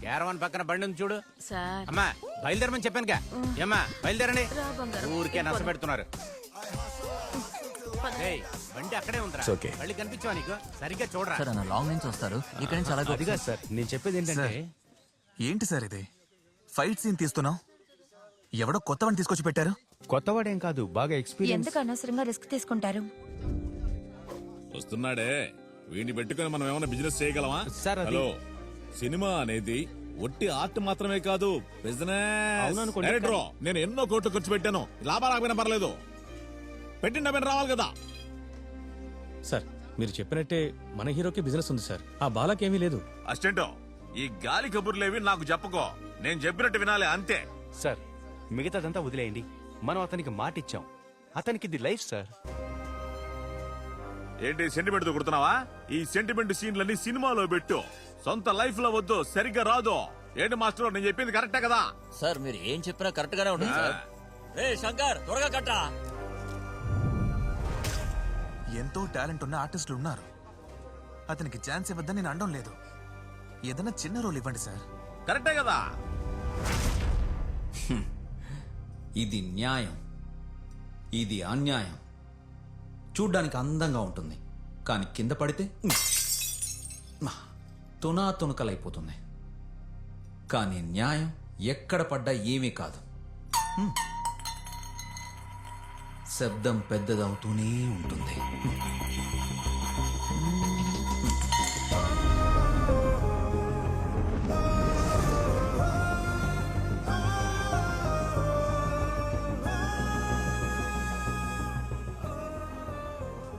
క్యారవాన్ పక్కన బండి ఉంది చూడు. సార్ అమ్మా బయలుదేరమని చెప్పానుగా. ఏమ్మా బయలుదేరండి. రా బంగారం. ఊరికే నష్టపెడుతున్నారు. బండి అక్కడే ఉందిరా. మళ్ళీ కనిపించావా నీకు? సరిగ్గా చూడరా. సార్ అన్న లాంగ్ నుంచి వస్తారు, ఇక్కడ నుంచి అలాగే. అదిగా సార్ నేను చెప్పేది ఏంటంటే, ఏంటి సార్ ఇది? ఫైట్ సీన్ తీస్తున్నావు? ఎవడో కొత్తవాడిని తీసుకొచ్చి పెట్టారు? కొత్తవాడేం కాదు, బాగా ఎక్స్పీరియన్స్. ఎందుకు అనవసరంగా రిస్క్ తీసుకుంటారు? వస్తున్నాడే, వీడిని పెట్టుకుని మనం ఏమైనా బిజినెస్ చేయగలమా? హలో, సినిమా అనేది ఒట్టి ఆర్ట్ మాత్రమే కాదు, బిజినెస్. డైరెక్టర్, నేను ఎన్నో కోట్లు ఖర్చు పెట్టాను, లాభాలు రాకపోయినా పర్లేదు, పెట్టిన డబ్బులు రావాలి కదా. సార్ మీరు చెప్పినట్టే మన హీరోకి బిజినెస్ ఉంది సార్. ఆ బాలకేమీ లేదు. అసిస్టెంట్, ఈ గాలి కబుర్లేవి నాకు చెప్పుకో, నేను చెప్పినట్టు వినాలి అంతే. సార్ మిగతాదంతా వదిలేయండి. మనం అతనికి మాట ఇచ్చాం, అతనికి ఇది లైఫ్ సార్. ఏంటి సెంటిమెంట్ తో కుడుతున్నావా? ఈ సెంటిమెంట్ సీన్లన్నీ సినిమాలో పెట్టు, సొంత లైఫ్ లో వద్దు, సరిగ్గా రాదు. ఏంటి మాస్టర్, నేను చెప్పింది కరెక్టే కదా? సార్ మీరు ఏం చెప్పినా కరెక్ట్ గానే ఉంటుంది సార్. రే శంకర్, త్వరగా కట్టా. ఎంతో టాలెంట్ ఉన్న ఆర్టిస్టులు ఉన్నారు, అతనికి ఛాన్స్ ఇవ్వద్దని నేను అనడం లేదు. ఏదైనా చిన్న రోల్ ఇవ్వండి సార్. కరెక్టే కదా? ఇది న్యాయం, ఇది అన్యాయం. చూడ్డానికి అందంగా ఉంటుంది, కానీ కింద పడితే తునా తునకలైపోతుంది. కానీ న్యాయం ఎక్కడ పడ్డా ఏమీ కాదు, శబ్దం పెద్దదవుతూనే ఉంటుంది.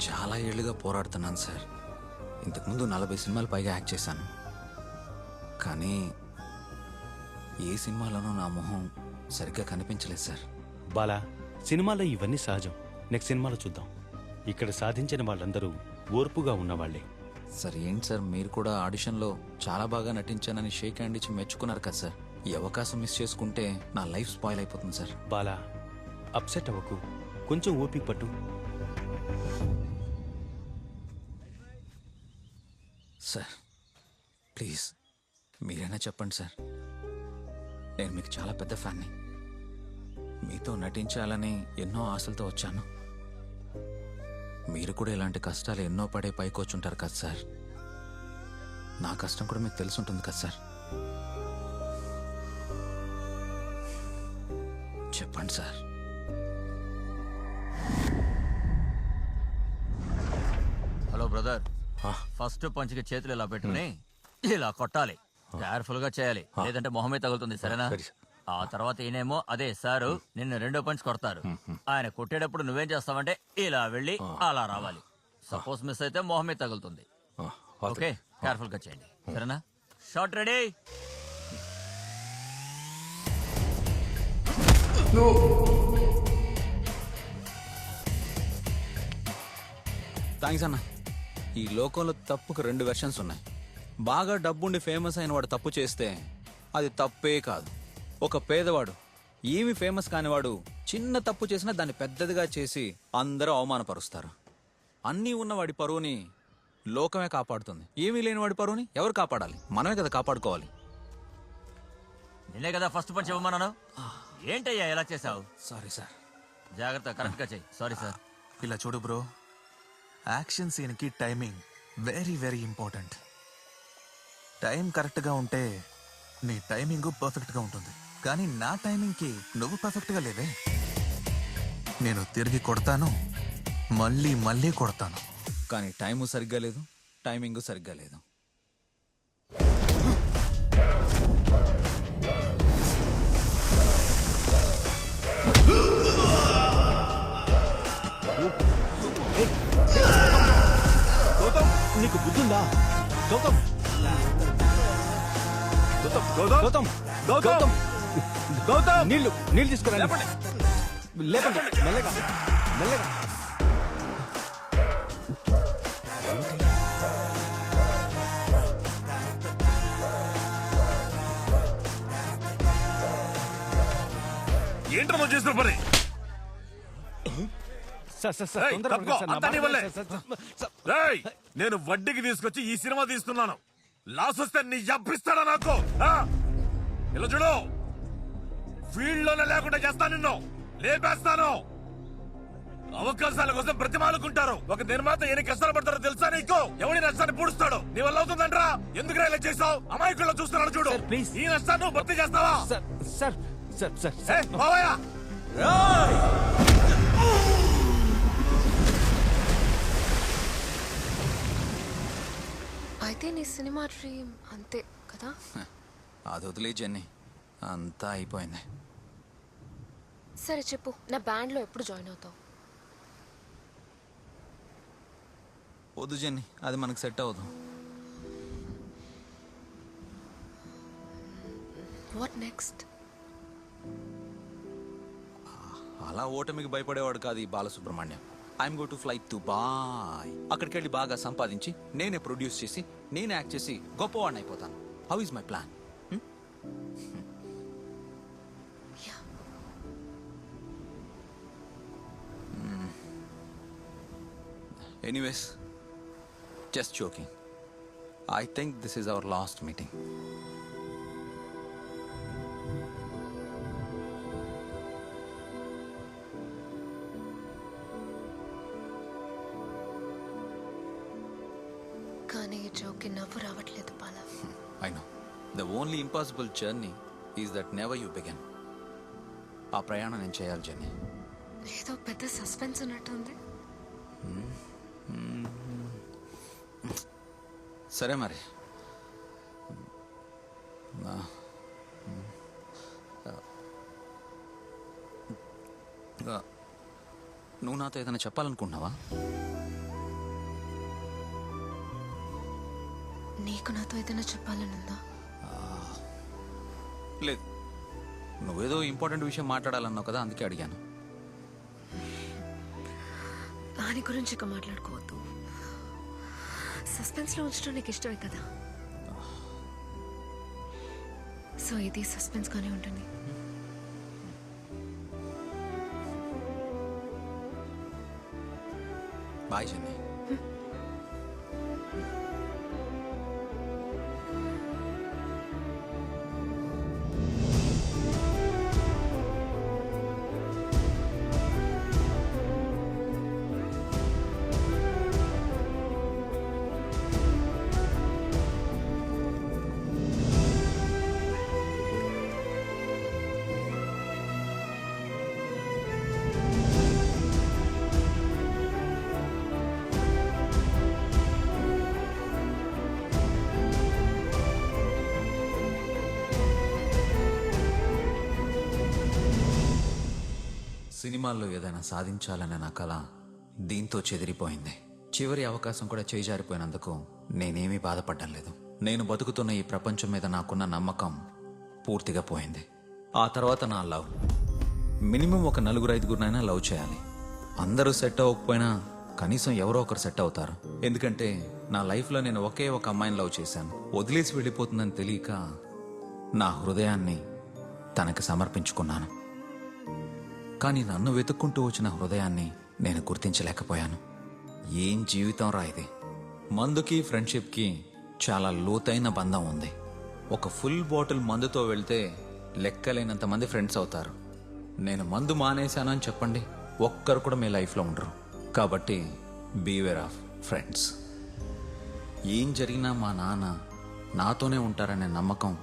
చాలా ఏళ్లుగా పోరాడుతున్నాను సార్. ఇంతకుముందు 40 సినిమాలు పైగా యాక్ట్ చేశాను, కానీ ఏ సినిమాలోనూ నా మొహం సరిగ్గా కనిపించలేదు సార్. బాలా, సినిమాలో ఇవన్నీ సహజం. నెక్స్ట్ సినిమాలో చూద్దాం. ఇక్కడ సాధించిన వాళ్ళందరూ ఓర్పుగా ఉన్నవాళ్లే. సార్ ఏంటి సార్, మీరు కూడా ఆడిషన్లో చాలా బాగా నటించానని షేక్ హ్యాండ్ ఇచ్చి మెచ్చుకున్నారు కదా సార్. ఈ అవకాశం మిస్ చేసుకుంటే నా లైఫ్ స్పాయిల్ అయిపోతుంది సార్. బాలా, అప్సెట్ అవ్వకు, కొంచెం ఓపిక పట్టు. సార్ ప్లీజ్ మీరైనా చెప్పండి సార్. నేను మీకు చాలా పెద్ద ఫ్యాన్ని. మీతో నటించాలని ఎన్నో ఆశలతో వచ్చాను. మీరు కూడా ఇలాంటి కష్టాలు ఎన్నో పడే పైకి వచ్చుంటారు కదా సార్. నా కష్టం కూడా మీకు తెలుసుంటుంది కదా సార్. చెప్పండి సార్. హలో బ్రదర్, ఫస్ట్ పంచికి చేతులు ఇలా పెట్టుకుని ఇలా కొట్టాలి. కేర్ఫుల్ గా చేయాలి, లేదంటే మొహమే తగులుతుంది. సరేనా? ఆ తర్వాత ఈయనేమో అదే సారు నిన్ను 2వ పంచ్ కొడతారు. ఆయన కొట్టేటప్పుడు నువ్వేం చేస్తావంటే ఇలా వెళ్ళి అలా రావాలి. సపోజ్ మిస్ అయితే మొహమే తగులుతుంది. ఓకే, కేర్ఫుల్ గా చేయండి. సరేనా? Shot ready. థ్యాంక్స్ అన్న. ఈ లోకంలో తప్పుకు 2 వెర్షన్స్ ఉన్నాయి. బాగా డబ్బుండి ఫేమస్ అయిన వాడు తప్పు చేస్తే అది తప్పే కాదు. ఒక పేదవాడు ఏమి ఫేమస్ కానివాడు చిన్న తప్పు చేసినా దాన్ని పెద్దదిగా చేసి అందరూ అవమానపరుస్తారు. అన్నీ ఉన్నవాడి పరువుని లోకమే కాపాడుతుంది. ఏమీ లేని వాడి పరువుని ఎవరు కాపాడాలి? మనమే కదా కాపాడుకోవాలి. నిన్నే కదా ఫస్ట్ పంచ్ ఇవ్వమన్నాను. ఏంటయ్యా ఎలా చేసావు? Sorry sir. జాగ్రత్త, కరెక్ట్ గా చెయ్యి. Sorry sir. ఇలా చూడు బ్రో, యాక్షన్ సీన్కి timing very very important. Time కరెక్ట్గా ఉంటే నీ టైమింగ్ పర్ఫెక్ట్గా ఉంటుంది. కానీ నా టైమింగ్కి నువ్వు పర్ఫెక్ట్గా లేవే. నేను తిరిగి కొడతాను, మళ్ళీ మళ్ళీ కొడతాను. కానీ టైము సరిగ్గా లేదు, టైమింగ్ సరిగ్గా లేదు. గౌతమ్, నీకు బుద్ధుందా? గౌతమ్, గౌతమ్, గౌతమ్, గౌతమ్, నీళ్లు తీసుకురండి. లేపండి, మెల్లగా మెల్లగా. ఏంటో చేసిన పని? నేను వడ్డీకి తీసుకొచ్చి ఈ సినిమా తీస్తున్నాను. లాస్ వస్తే నీ అప్పిస్తాడా నాకు? ఇలా చూడు, ఫీల్డ్ లోనే లేకుండా చేస్తాను, నిన్ను లేపేస్తాను. అవకాశాల కోసం బ్రతిమాలుకుంటారు. ఒక నిర్మాత ఎన్ని కష్టాలు పడతారో తెలుసా నీకు? ఎవడి నష్టాన్ని పూడుస్తాడు? నీ వల్ల అవుతుందంటరా? ఎందుకు ఇలా చేసావు? అమాయకుల్లో చూస్తున్నాడు చూడు. ఈ నష్టాన్ని భర్తీ చేస్తావా? బావయ్య, అయితే నీ సినిమా డ్రీమ్ అంతే కదా? అది వదిలే జెన్నీ, అంతా అయిపోయింది. సరే చెప్పు, నా బ్యాండ్లో ఎప్పుడు జాయిన్ అవుతావు? వద్దు జెన్నీ, అది మనకు సెట్ అవ్వదు. What next? అలా ఓటమికి భయపడేవాడు కాదు ఈ Balasubrahmanyam. I'm go to fly Dubai. అక్కడికి వెళ్ళి బాగా సంపాదించి నేనే ప్రొడ్యూస్ చేసి నేనే యాక్ట్ చేసి గొప్పవాడిని అయిపోతాను. How is my plan? Anyways, just joking. I think this is our last meeting. కానీ ఈ జోక్కి నవ్వు రావట్లేదు బాల. I know. The only impossible journey is that never you begin. ఆ ప్రయాణం నేను చేయాలి జర్నీ. ఏదో పెద్ద సస్పెన్స్ ఉన్నట్టుంది. సరే మరి. నువ్వు నాతో ఏదైనా చెప్పాలనుకుంటున్నావా? నీకు నాతో ఏదైనా చెప్పాలనుందా? లేదు, నువ్వేదో ఇంపార్టెంట్ విషయం మాట్లాడాలన్నావు కదా, అందుకే అడిగాను. దాని గురించి ఇక మాట్లాడుకోవద్దు. సస్పెన్స్ లో ఉంచడం నీకు ఇష్టమే కదా, సో ఇది సస్పెన్స్ గానే ఉంటుంది. బాయ్ చెన్నై. సినిమాల్లో ఏదైనా సాధించాలనే నా కల దీంతో చెదిరిపోయింది. చివరి అవకాశం కూడా చేజారిపోయినందుకు నేనేమీ బాధపడ్డం లేదు. నేను బతుకుతున్న ఈ ప్రపంచం మీద నాకున్న నమ్మకం పూర్తిగా పోయింది. ఆ తర్వాత నా లవ్. మినిమం ఒక 4-5 లవ్ చేయాలి. అందరూ సెట్ అవ్వకపోయినా కనీసం ఎవరో ఒకరు సెట్ అవుతారు. ఎందుకంటే నా లైఫ్లో నేను ఒకే ఒక అమ్మాయిని లవ్ చేశాను. వదిలేసి వెళ్ళిపోతుందని తెలియక నా హృదయాన్ని తనకి సమర్పించుకున్నాను. కానీ నన్ను వెతుక్కుంటూ వచ్చిన హృదయాన్ని నేను గుర్తించలేకపోయాను. ఏం జీవితం రా ఇది. మందుకి ఫ్రెండ్షిప్కి చాలా లోతైన బంధం ఉంది. ఒక ఫుల్ బాటిల్ మందుతో వెళ్తే లెక్కలేనంత మంది ఫ్రెండ్స్ అవుతారు. నేను మందు మానేశానని చెప్పండి, ఒక్కరు కూడా మీ లైఫ్లో ఉండరు. కాబట్టి బీవేర్ ఆఫ్ ఫ్రెండ్స్. ఏం జరిగినా మా నాన్న నాతోనే ఉంటారనే నమ్మకం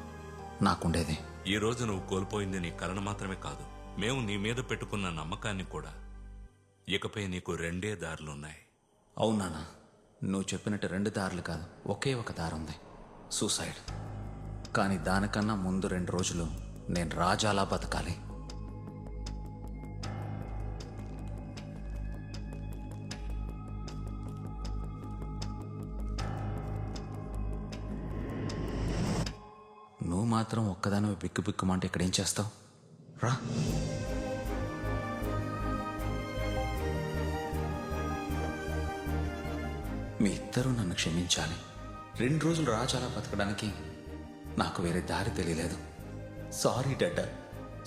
నాకుండేది. ఈ రోజు నువ్వు కోల్పోయింది నీ కలను మాత్రమే కాదు, మేము నీ మీద పెట్టుకున్న నమ్మకాన్ని కూడా. ఇకపై నీకు 2 దారులున్నాయి. అవునా? నువ్వు చెప్పినట్టు 2 దారులు కాదు, ఒకే ఒక దారి ఉంది, సూసైడ్. కానీ దానికన్నా ముందు 2 రోజులు నేను రాజాలా బతకాలి. నువ్వు మాత్రం ఒక్కదానివే బిక్కు బిక్కుమంటే ఇక్కడేం చేస్తావు? రా. మీ ఇద్దరూ నన్ను క్షమించాలి. 2 రోజులు రాజాలా బతకడానికి నాకు వేరే దారి తెలియలేదు. సారీ డాడా,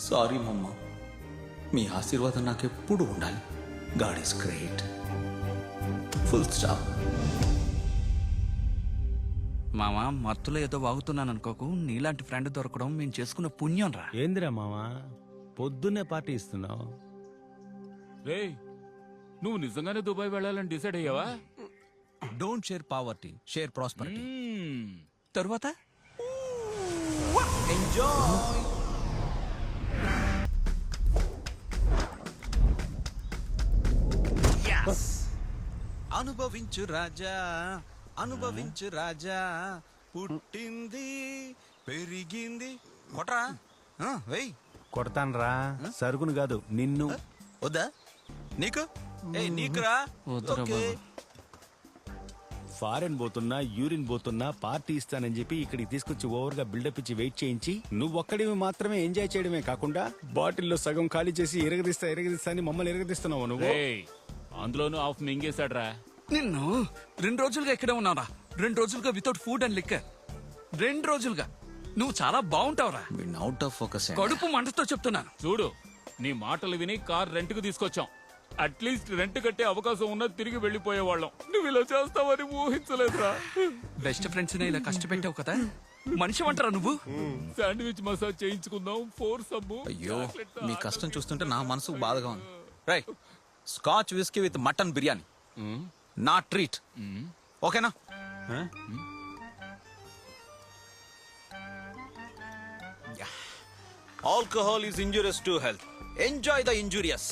సారీ మమ్మ. మీ ఆశీర్వాదం నాకెప్పుడు ఉండాలి. God is great. Full stop. మామ మత్తులో ఏదో వాగుతున్నాను అనుకోకు. నీలాంటి ఫ్రెండ్ దొరకడం మేము చేసుకున్న పుణ్యం రా. ఏందిరా మావా పొద్దున్నే పార్టీ ఇస్తున్నావు? రేయ్, నువ్వు నిజంగానే దుబాయ్ వెళ్ళాలని డిసైడ్ అయ్యావా? Don't share poverty, share prosperity. తరువాత ఎంజాయ్. అనుభవించు రాజా, అనుభవించు రాజా. పుట్టింది పెరిగింది. కొట్రా, వెయ్. కొడతాన్రా, సరుకును కాదు నిన్ను. వద్దా నీకు? నీకురా. ఫారెన్ పోతున్నా, యూరిన్ పోతున్నా, పార్టీ ఇస్తానని చెప్పి ఇక్కడికి తీసుకొచ్చి ఓవర్ గా బిల్డప్ ఇచ్చి వెయిట్ చేయించి నువ్వు ఒక్కడివి మాత్రమే ఎంజాయ్ చేయడమే కాకుండా బాటిల్లో సగం ఖాళీ చేసి ఎరగదీస్తా అని మమ్మల్ని ఎరగదీస్తున్నావు నువ్వు. అందులోనూ ఆఫ్ మింగేశాడ్రా. నిన్ను 2 రోజులుగా ఇక్కడే ఉన్నారా? 2 రోజులుగా వితౌట్ ఫుడ్ అండ్ లిక్కర్. 2 రోజులుగా నువ్వు చాలా బాగుంటావురా. Out of focus. కడుపు మంటతో చెప్తున్నాను. చూడు, నీ మాటలు విని కార్ రెంట్కు తీసుకొచ్చాం. అట్లీస్ట్ రెంట్ కట్టే అవకాశం ఉన్నా తిరిగి వెళ్ళిపోయేవాళ్ళం. నువ్వు ఇలా చేస్తావని ఊహించలేదురా. బెస్ట్ ఫ్రెండ్స్ ఇలా కష్టపెట్టావు కదా. మనిషి అంటారా నువ్వు? శాండ్విచ్ మసాజ్ చేయించుకుందాం, 4 సబ్బు. అయ్యో, మీ కష్టం చూస్తుంటే నా మనసు బాధగా ఉంది. Rye, scotch whisky with mutton biryani నా ట్రీట్. ఓకేనా? Alcohol is injurious to health. Enjoy the injurious.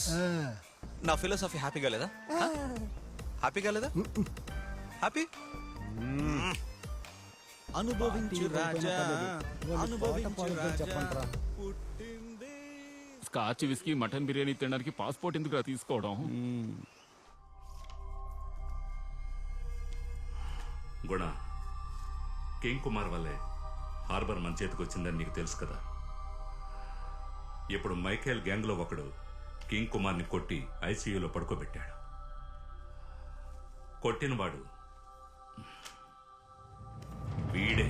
నా ఫిలాసఫీ హ్యాపీగా లేదా? హ్యాపీగా లేదా? హ్యాపీ? అనుభవించు రాజా, అనుభవించు రాజా. స్కాచ్ విస్కీ మటన్ బిర్యానీ తినడానికి పాస్పోర్ట్ ఎందుకు తీసుకోవడం? గుణ, కింగ్ కుమార్ వల్లే హార్బర్ మన చేతికి వచ్చిందని నీకు తెలుసు కదా. ఇప్పుడు మైకేల్ గ్యాంగ్ లో ఒకడు కింగ్ కుమార్ని కొట్టి ఐసీయూలో పడుకోబెట్టాడు. కొట్టినవాడు వీడే.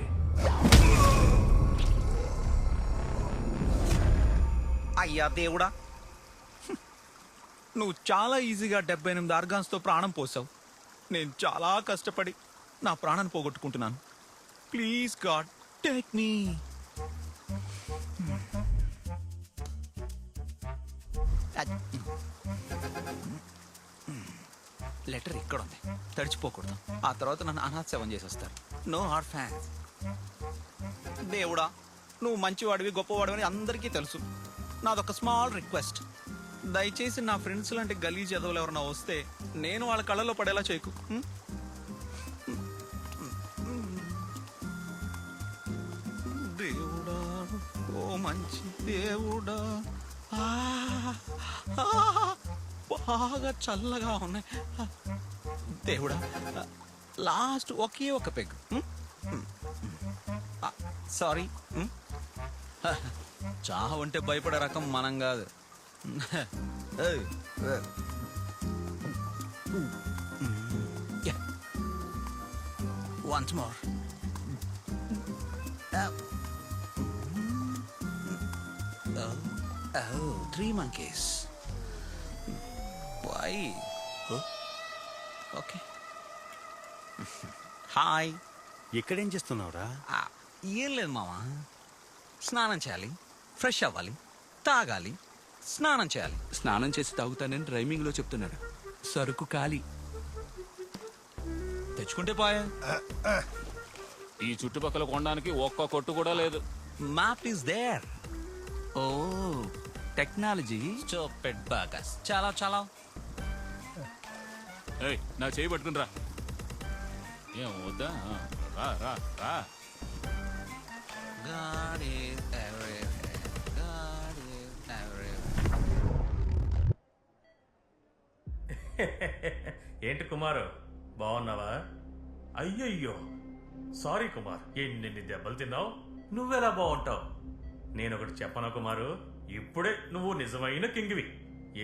అయ్యా దేవుడా, నువ్వు చాలా ఈజీగా 78 ఆర్గాన్స్ తో ప్రాణం పోసావు. నేను చాలా కష్టపడి నా ప్రాణాన్ని పోగొట్టుకుంటున్నాను. Please god, take me. Letter ఇక్కడ ఉంది, తడిచిపోకూడదు. ఆ తర్వాత నన్ను అనాథసేవం చేసేస్తారు. No heart fans. దేవుడా, నువ్వు మంచివాడివి, గొప్పవాడివి అందరికీ తెలుసు. నాదొక స్మాల్ రిక్వెస్ట్. దయచేసి నా ఫ్రెండ్స్ లాంటి గలీజ్ ఎదవలు ఎవరైనా వస్తే నేను వాళ్ళ కళ్ళలో పడేలా చేయకు. దేవుడా, ఓ మంచి దేవుడా. బాగా చల్లగా ఉన్నాయి దేవుడా. లాస్ట్ ఒకే ఒక పెగ్. సారీ. చావు అంటే భయపడే రకం మనం కాదు. once more. Oh, 3 monkeys. Why? Okay. Hi. ఇక్కడేం చేస్తున్నావురా? ఏం లేదు మావా, స్నానం చేయాలి, ఫ్రెష్ అవ్వాలి, తాగాలి, స్నానం చేయాలి. స్నానం చేసి తాగుతానని రైమింగ్ లో చెప్తున్నాడు. సరుకు ఖాళీ. తెచ్చుకుంటే పోయా. ఈ చుట్టుపక్కల కొనడానికి ఒక్క కొట్టు కూడా లేదు. Map is there. Oh technology. Stupid bugs. చాలా చాలా. ఏయ్, నా చేయి పట్టుకుని రా. ఏం వద్దా? రా రా రా. God is everywhere. God is everywhere. ఏంటి కుమారు, బాగున్నావా? అయ్యయ్యో, సారీ కుమార్, ఎన్ని దెబ్బలు తిన్నావు? నువ్వెలా బాగుంటావు? నేనొకటి చెప్పనా కుమారు, ఇప్పుడే నువ్వు నిజమైన కింగివి.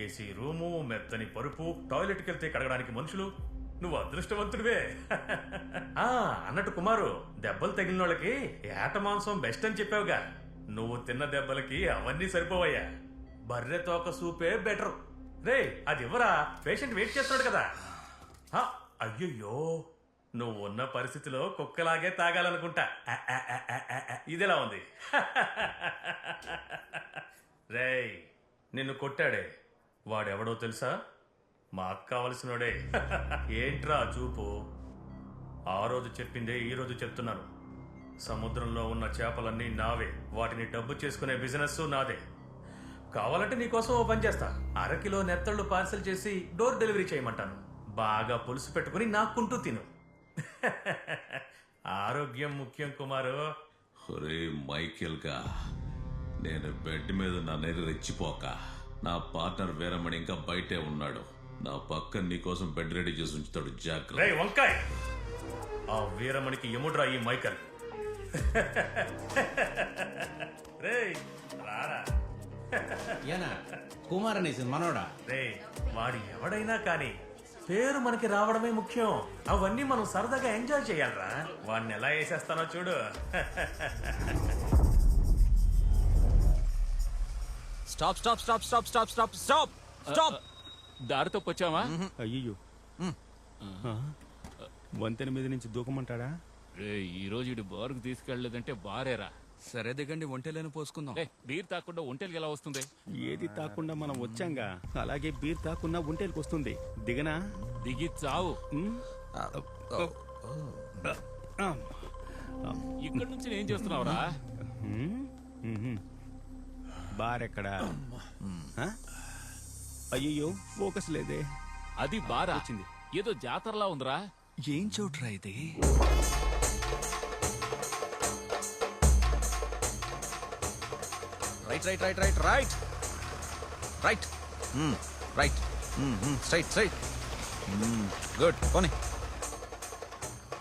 ఏసీ రూము, మెత్తని పరుపు, టాయిలెట్కి వెళ్తే కడగడానికి మనుషులు. నువ్వు అదృష్టవంతుడివే. అన్నట్టు కుమారు, దెబ్బలు తగిలిన వాళ్ళకి ఏట మాంసం బెస్ట్ అని చెప్పావుగా. నువ్వు తిన్న దెబ్బలకి అవన్నీ సరిపోవయ్యా. బర్రె తోక సూపే బెటర్. రే, అది ఇవ్వరా, పేషెంట్ వెయిట్ చేస్తున్నాడు కదా. అయ్యయ్యో, నువ్వు ఉన్న పరిస్థితిలో కుక్కలాగే తాగాలనుకుంటా. ఇదెలా ఉంది? రేయ్, నిన్ను కొట్టాడే వాడెవడో తెలుసా? మాకు కావలసినోడే. ఏంట్రా చూపు? ఆ రోజు చెప్పిందే ఈ రోజు చెప్తున్నాను. సముద్రంలో ఉన్న చేపలన్నీ నావే, వాటిని డబ్బు చేసుకునే బిజినెస్ నాదే. కావాలంటే నీకోసం ఓ పని చేస్తా. 1/2 కిలో నెత్తళ్ళు పార్సల్ చేసి డోర్ డెలివరీ చేయమంటాను. బాగా పులుసు పెట్టుకుని నాకుంటూ తిను. ఆరోగ్యం ముఖ్యం కుమారు. ఒరే మైకేల్ గా, నేను బెడ్ మీద నన్ను రెచ్చిపోక. నా పార్ట్నర్ వీరమణి ఇంకా బయటే ఉన్నాడు. నా పక్కన నీకోసం బెడ్ రెడీ చేసి ఉంచుతాడు, జాగ్రత్త. రేయ్ వంకాయ్, ఆ వీరమణికి ఎముడ్రా ఈ మైకల్. రేయ్ రారా. కుమార్ అనేసి మనోడా. రేయ్, వాడు ఎవడైనా కానీ పేరు మనకి రావడమే ముఖ్యం. అవన్నీ మనం సరదాగా ఎంజాయ్ చేయాలరా. వాడిని ఎలా వేసేస్తానో చూడు. Stop stop stop stop stop stop stop stop. దారి తప్పొచ్చావా? అయ్యో, వంతెన మీద నుంచి దూకమంటాడా? రే, ఈ రోజు ఇటు బారుకు తీసుకెళ్లేదంటే బారేరా. సరే దిగండి, ఒంటెలను పోసుకుందాం. బీర్ తాకుండా ఒంటెలకి ఎలా వస్తుంది? ఏది తాకుండా మనం వచ్చాంగా, అలాగే బీర్ తాకుండా ఒంటెలకు వస్తుంది. దిగనా? దిగి చావు. ఇక్కడ నుంచి ఏం చేస్తున్నావురా? బారెక్కడా? అయ్యో, ఫోకస్ లేదే. అది బారా వచ్చింది. ఏదో జాతరలా ఉందిరా. ఏం చోట్రా ఇది? Right right right right right right right straight straight. Good, పోనీ.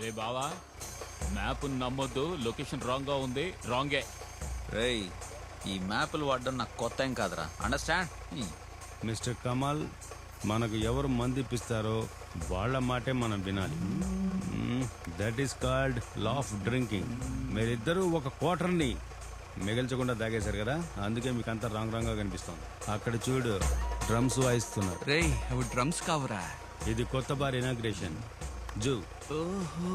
రే బావా, మ్యాప్ నమ్మొద్దు. లొకేషన్ రాంగ్ గా ఉంది. రాంగే. రేయ్, ఈ మ్యాప్లు వాడడం నాకు కొత్త ఏం కాదురా. అండర్స్టాండ్? మిస్టర్ కమాల్, మనకు ఎవరు మందిపిస్తారో వాళ్ళ మాటే మనం వినాలి. That is called law of drinking. మీరిద్దరూ ఒక క్వార్టర్ని మిగల్చకుండా తాగేశారు కదా, అందుకే మీకు అంతా రాంగ్ రాంగ్ గా కనిపిస్తుంది. అక్కడ చూడు, డ్రమ్స్ వాయిస్తున్నారు. రేయ్, అవి డ్రమ్స్ కావురా. ఇది కొత్త బార్ ఇనాగ్రేషన్. జూ. ఓహో,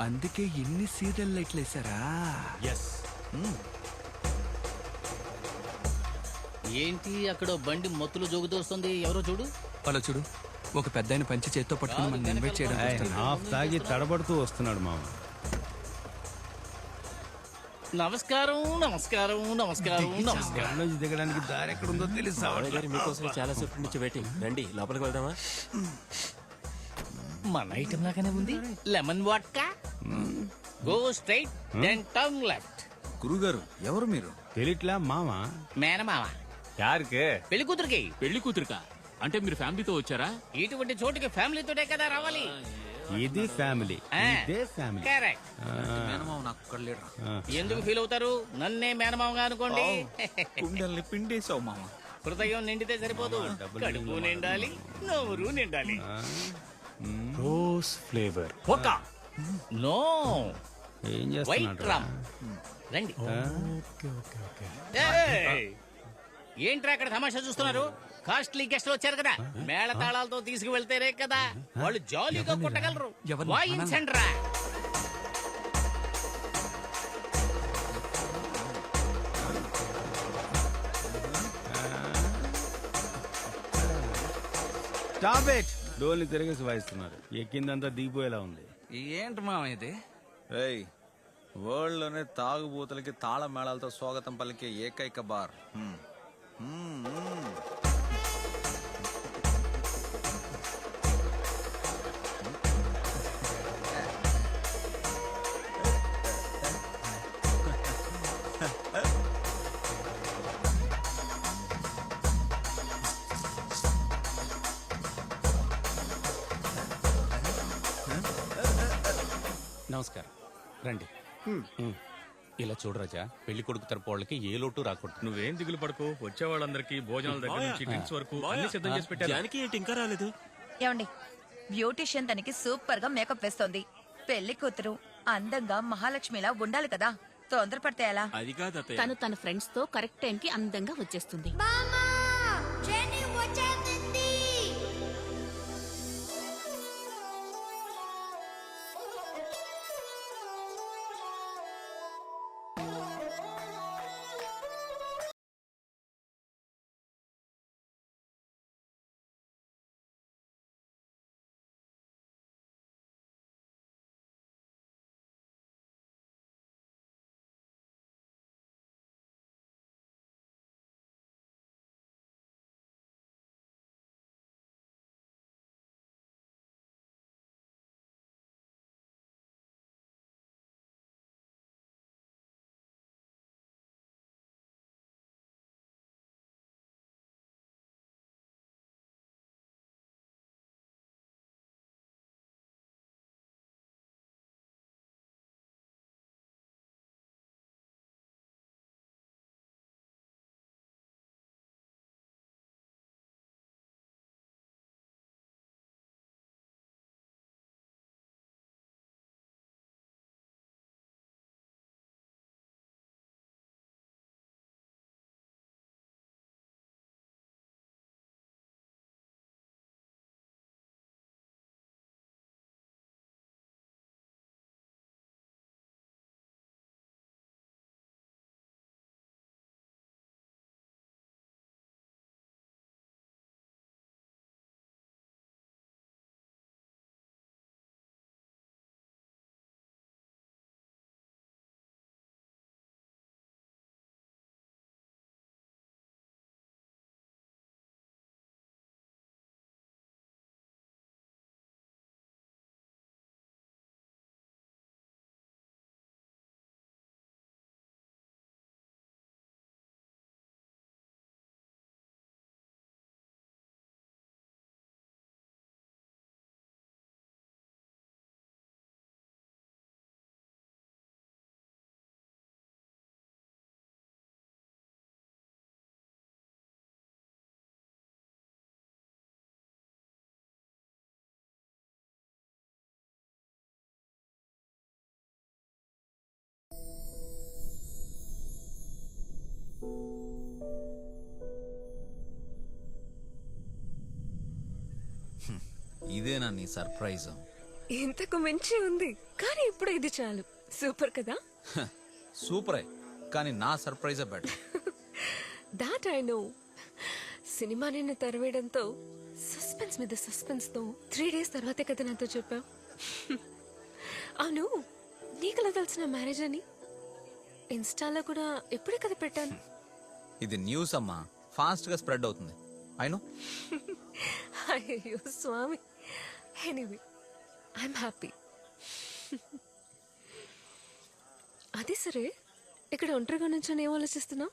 అందుకే ఎన్ని సీరియల్ లైట్లు వేసారా? ఎస్. ఏంటి అక్కడ బండి మొత్తులు జోగుతూ వస్తుంది? ఎవరో చూడు. అలా చూడు, ఒక పెద్ద పంచి చేత్తో పట్టుకుని మనం ఇన్వైట్ చేయడం. హాఫ్ తాగి తడబడుతూ వస్తున్నాడు మామ. నమస్కారం నమస్కారం నమస్కారం నమస్కారం. నుంచి దిగడానికి దారి ఎక్కడ ఉందో తెలుసా? మీకోసం చాలా సేపు నుంచి వెయిటింగ్. రండి, లోపలికి వెళ్దామా? మన ఐటమ్ లాగానే ఉంది. Lemon vodka, go straight then turn left. గురుగారు, ఎవరు మీరు? తెలిట్లా మామ. మేనమావ. యారికే? పెళ్లి కూతురికి. పెళ్లి కూతురుకా? అంటే మీరు ఫ్యామిలీతో వచ్చారా? ఇటువంటి చోటుకి ఫ్యామిలీతోటే కదా రావాలి. ఇది ఫ్యామిలీ, ఇదే ఫ్యామిలీ. కరెక్ట్. మేనమావ నాకు ఒక్కడ లేడు. ఎందుకు ఫీల్ అవుతారు? నన్నే మేనమావగా అనుకోండి. కుండల్ని పిండేసావు మామ. హృదయం నిండితే సరిపోదు, కడుపు నిండాలి, నోరు నిండాలి. Rose flavour. ఒక నో ఏం వైట్ చేస్తున్నాడు రామ్ రండి ఏయ్! ఏంట్రా అక్కడ తమాషా చూస్తున్నారు? కాస్ట్లీ గెస్ట్లు వచ్చారు కదా, మేళ తాళాలతో తీసుకువెళ్తేనే కదా వాళ్ళు జాలీగా కొట్టగలరు. వాయించండి రా. Stop it. డోల్ని తిరిగేసి వాయిస్తున్నారు. ఎక్కిందంతా దిగిపోయేలా ఉంది. ఏంటి మామ ఇది? రేయ్, వరల్డ్ లోనే తాగుబోతులకి తాళ మేళాలతో స్వాగతం పలికే ఏకైక బార్. నమస్కారం, రండి. ఇలా చూడు రాజా, పెళ్లి కొడుకు తరపు వాళ్ళకి ఏ లోటు రాకూడదు. నువ్వేం దిగులు పడుకో, వచ్చే వాళ్ళందరికీ భోజనాల దగ్గర నుంచి డ్రింక్స్ వరకు అన్ని సిద్ధం చేసి పెట్టారు. జానకి ఏంటి ఇంకా రాలేదు? ఏమండి, బ్యూటిషియన్ తనకి సూపర్ గా మేకప్ వేస్తోంది. పెళ్లి కూతురు అందంగా మహాలక్ష్మిలా ఉండాలి కదా, తొందరపడితే ఎలా? అది కాదు తను తన ఫ్రెండ్స్ తో కరెక్ట్ టైం కి అందంగా వచ్చేస్తుంది. బామా జెనీ వచ్చేసింది. ఇదేనా నీ సర్ప్రైజ్? ఇంతకు మించి ఉంది, కానీ ఇప్పుడు ఇది చాలు. సూపర్ కదా? సూపరే, కానీ నా సర్ప్రైజే better. That I know. Cinema నిన్ను తెరవేయడంతో సస్పెన్స్ మీద సస్పెన్స్ తో 3 days తర్వాతే కదా నాతో చెప్పావు. అవును, నీకలా తెలిసిన మ్యారేజ్ అని ఇన్స్టాలో కూడా ఎప్పుడే కదా పెట్టాను. ఇది న్యూస్ అమ్మా, ఫాస్ట్ గా స్ప్రెడ్ అవుతుంది. I know. అయ్యో స్వామి. Anyway, I'm happy. అది సరే, ఇక్కడ ఒంటరిగా నుంచి ఏం ఆలోచిస్తున్నావు?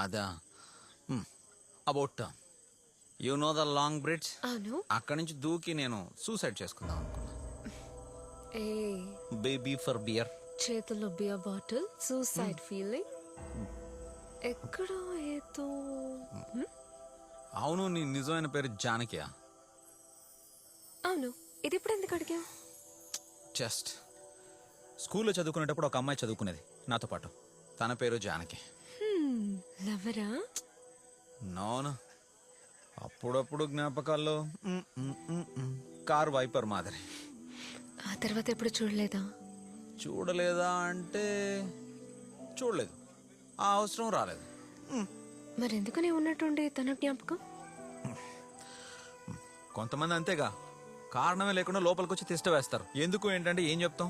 అదా, about you know the long bridge. అవును. అక్కడి నుంచి దూకి నేను సూసైడ్ చేసుకుందాం అనుకున్నా. ఏ బేబీ ఫర్ బియర్. చేతుల్లో బియర్ బాటిల్, సూసైడ్ ఫీలింగ్. ఎక్కడో ఏదో. అవును, నీ నిజమైన పేరు జానకియా? అవును. ఇది ఇప్పుడు ఎందుకు అడిగావు? జస్ట్ స్కూల్లో చదువుకునేటప్పుడు ఒక అమ్మాయి చదువుకునేది నాతో పాటు. తన పేరు జానకి. లవరా? నోను, అప్పుడప్పుడు జ్ఞాపకాల్లో కార్ వైపర్ మాదిరి. ఆ తర్వాత ఎప్పుడు చూడలేదా? చూడలేదా అంటే చూడలేదు, ఆ అవసరం రాలేదు. మరెందుకు నీ ఉన్నట్టుండి తన జ్ఞాపకం? కొంతమంది అంతేగా, కారణమే లేకుండా లోపలికి వచ్చి తిష్ట వేస్తారు. ఎందుకు ఏంటంటే ఏం చెప్తాం?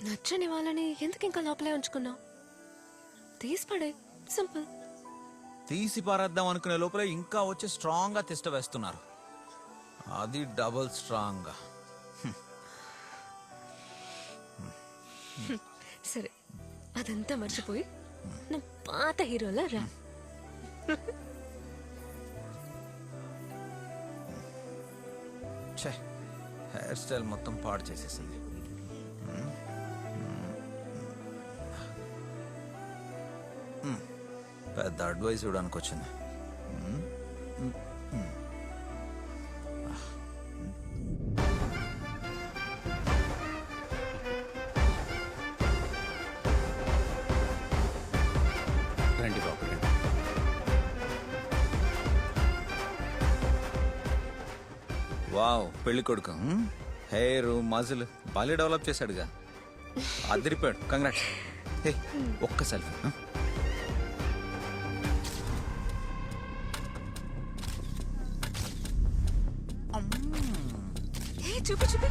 నచ్చని వాళ్ళని ఎందుకు ఇంకా లోపలే ఉంచుకున్నావు? తీసి పడే, సింపుల్. తీసి పారేద్దాం అనుకునే లోపలే ఇంకా వచ్చి స్ట్రాంగ్ గా తిష్ట వేస్తున్నారు. అది డబుల్ స్ట్రాంగ్ గా. సరే, అదంతా మర్చిపోయి నా పాత హీరోలా రా. ఛే, హెయిర్ స్టైల్ మొత్తం పాడు చేసేసింది. పెద్ద అడ్వైస్ ఇవ్వడానికి వచ్చింది. రండి బాబు, రండి. వావ్, పెళ్లి కొడుకు హెయిర్ మజిల్ బాగా డెవలప్ చేశాడుగా. అదిరిపాడు. కంగ్రాట్స్. హే, ఒక్క సెల్ఫీ. చూపి చూపి.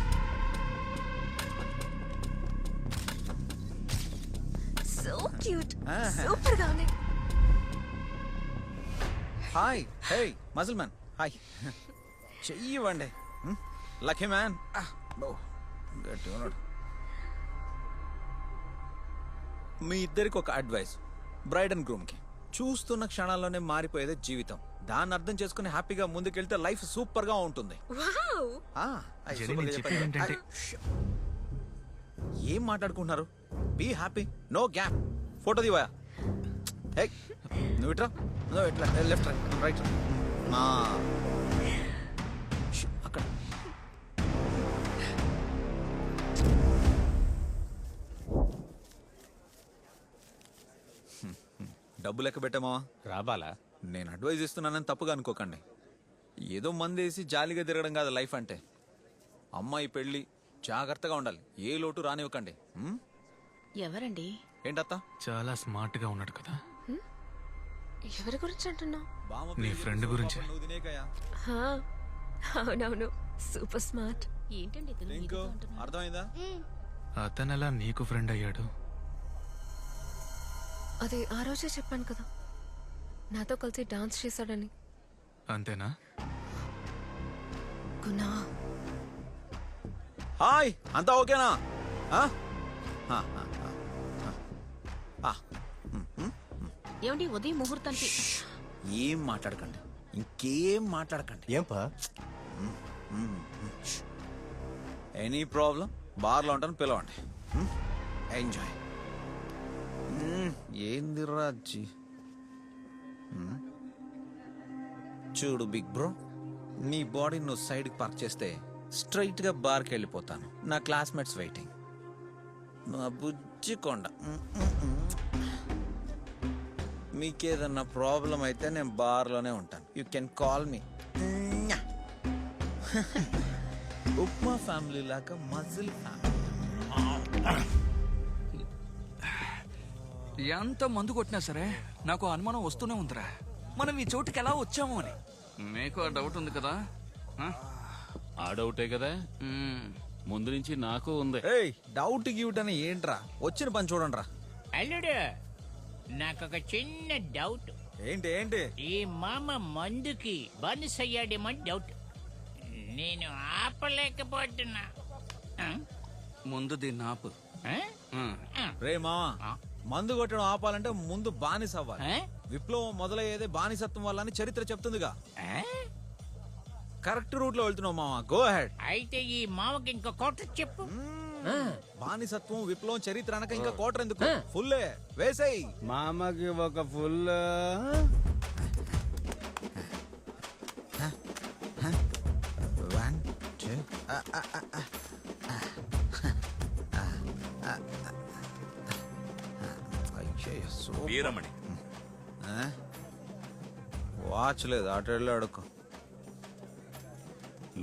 సో క్యూట్, సూపర్ గా ఉంది. హాయ్, హే మజిల్ మ్యాన్, హాయ్. చెయ్యి ఇవ్వండి. Lucky man. గట్టి ఉన్నాడు. మీ ఇద్దరికి ఒక అడ్వైస్. బ్రైడ్ అండ్ గ్రూమ్ కి చూస్తున్న క్షణాల్లోనే మారిపోయేదే జీవితం. దాన్ని అర్థం చేసుకుని హ్యాపీగా ముందుకెళ్తే లైఫ్ సూపర్ గా ఉంటుంది. ఏం మాట్లాడుకుంటున్నారు? Be happy, no gap. Photo diva. నువ్వు ఇట్రా, నువ్వు ఇట్లా, లెఫ్ట్ రైట్. అక్కడ డబ్బు లెక్క పెట్టామా? రాబాలా? నేను అడ్వైజ్ ఇస్తున్నానని తప్పుగా అనుకోకండి. ఏదో మందేసి జాలీగా తిరగడం కాదు లైఫ్ అంటే. అమ్మాయి పెళ్లి, జాగ్రత్తగా ఉండాలి. ఏ లోటు రానివ్వకండి. ఎవరండి? ఏంటత్తా? చాలా స్మార్ట్ గా ఉన్నాడు కదా. ఎవరి గురించి అంటున్నావు? నీ ఫ్రెండ్ గురించి. అవునవును, సూపర్ స్మార్ట్. ఏంటండి ఇతను మీతో అంటున్నాడు? అర్థమైందా? అతనెలా నీకు ఫ్రెండ్ అయ్యాడు? అది ఆ రోజే చెప్పాను కదా, నాతో కలిసి డాన్స్ చేశాడని. అంతేనా? గునా. హాయ్, అంతా ఓకేనా? ఏమండి ఉదయం ముహూర్తానికి? ఏం మాట్లాడకండి, ఇంకేం మాట్లాడకండి. ఏంపా? ఎనీ ప్రాబ్లం బార్లో ఉంటాను, పిలవండి. ఎంజాయ్. ఏంది రాజీ? చూడు బిగ్ బ్రో, నీ బాడీ నువ్వు సైడ్కి పార్క్ చేస్తే స్ట్రైట్ గా బార్కి వెళ్ళిపోతాను. నా క్లాస్మేట్స్ వెయిటింగ్. నా బుజ్జి కొండ. మీకేదన్నా ప్రాబ్లం అయితే నేను బార్లోనే ఉంటాను. You can call me. Upma family లాగా మజిల్ ఫ్యామిలీ. ఎంత మందు కొట్టినా సరే నాకు అనుమానం వస్తూనే ఉందిరా, మనం ఈ చోటుకి ఎలా వచ్చాము అని. మీకు ఆ డౌట్ ఉంది కదా? ఆ డౌటే కదా ముందు నుంచి నాకు ఉంది. డౌట్ గిౌట్ అని ఏంట్రా? వచ్చిన పని చూడండి రా. అల్లుడు, నాకొక చిన్న డౌట్. ఏంటి ఏంటి? ఈ మామ మందుకి బానిస అయ్యాడేమో డౌట్. నేను ఆపలేకపోతున్నా. ముందు దీన్ని ఆపు. రే మావా, మందు కొట్టడం ఆపాలంటే ముందు బానిస అవ్వాలి. విప్లవం మొదలయ్యేదే బానిసత్వం వల్ల అని చరిత్ర చెప్తుందిగా. కరెక్ట్ రూట్ లో వెళ్తున్నావు మావా, గో హెడ్. అయితే ఈ మామకి ఇంకో కోట చెప్పు. బానిసత్వం, విప్లవం చరిత్ర అనక ఇంకా కోటర్ ఎందుకు? ఫుల్లే వేసేయ్. మామకి ఒక full. One, two, Veeramani. Watch లేదు, అటు వెళ్ళి అడుక్కో.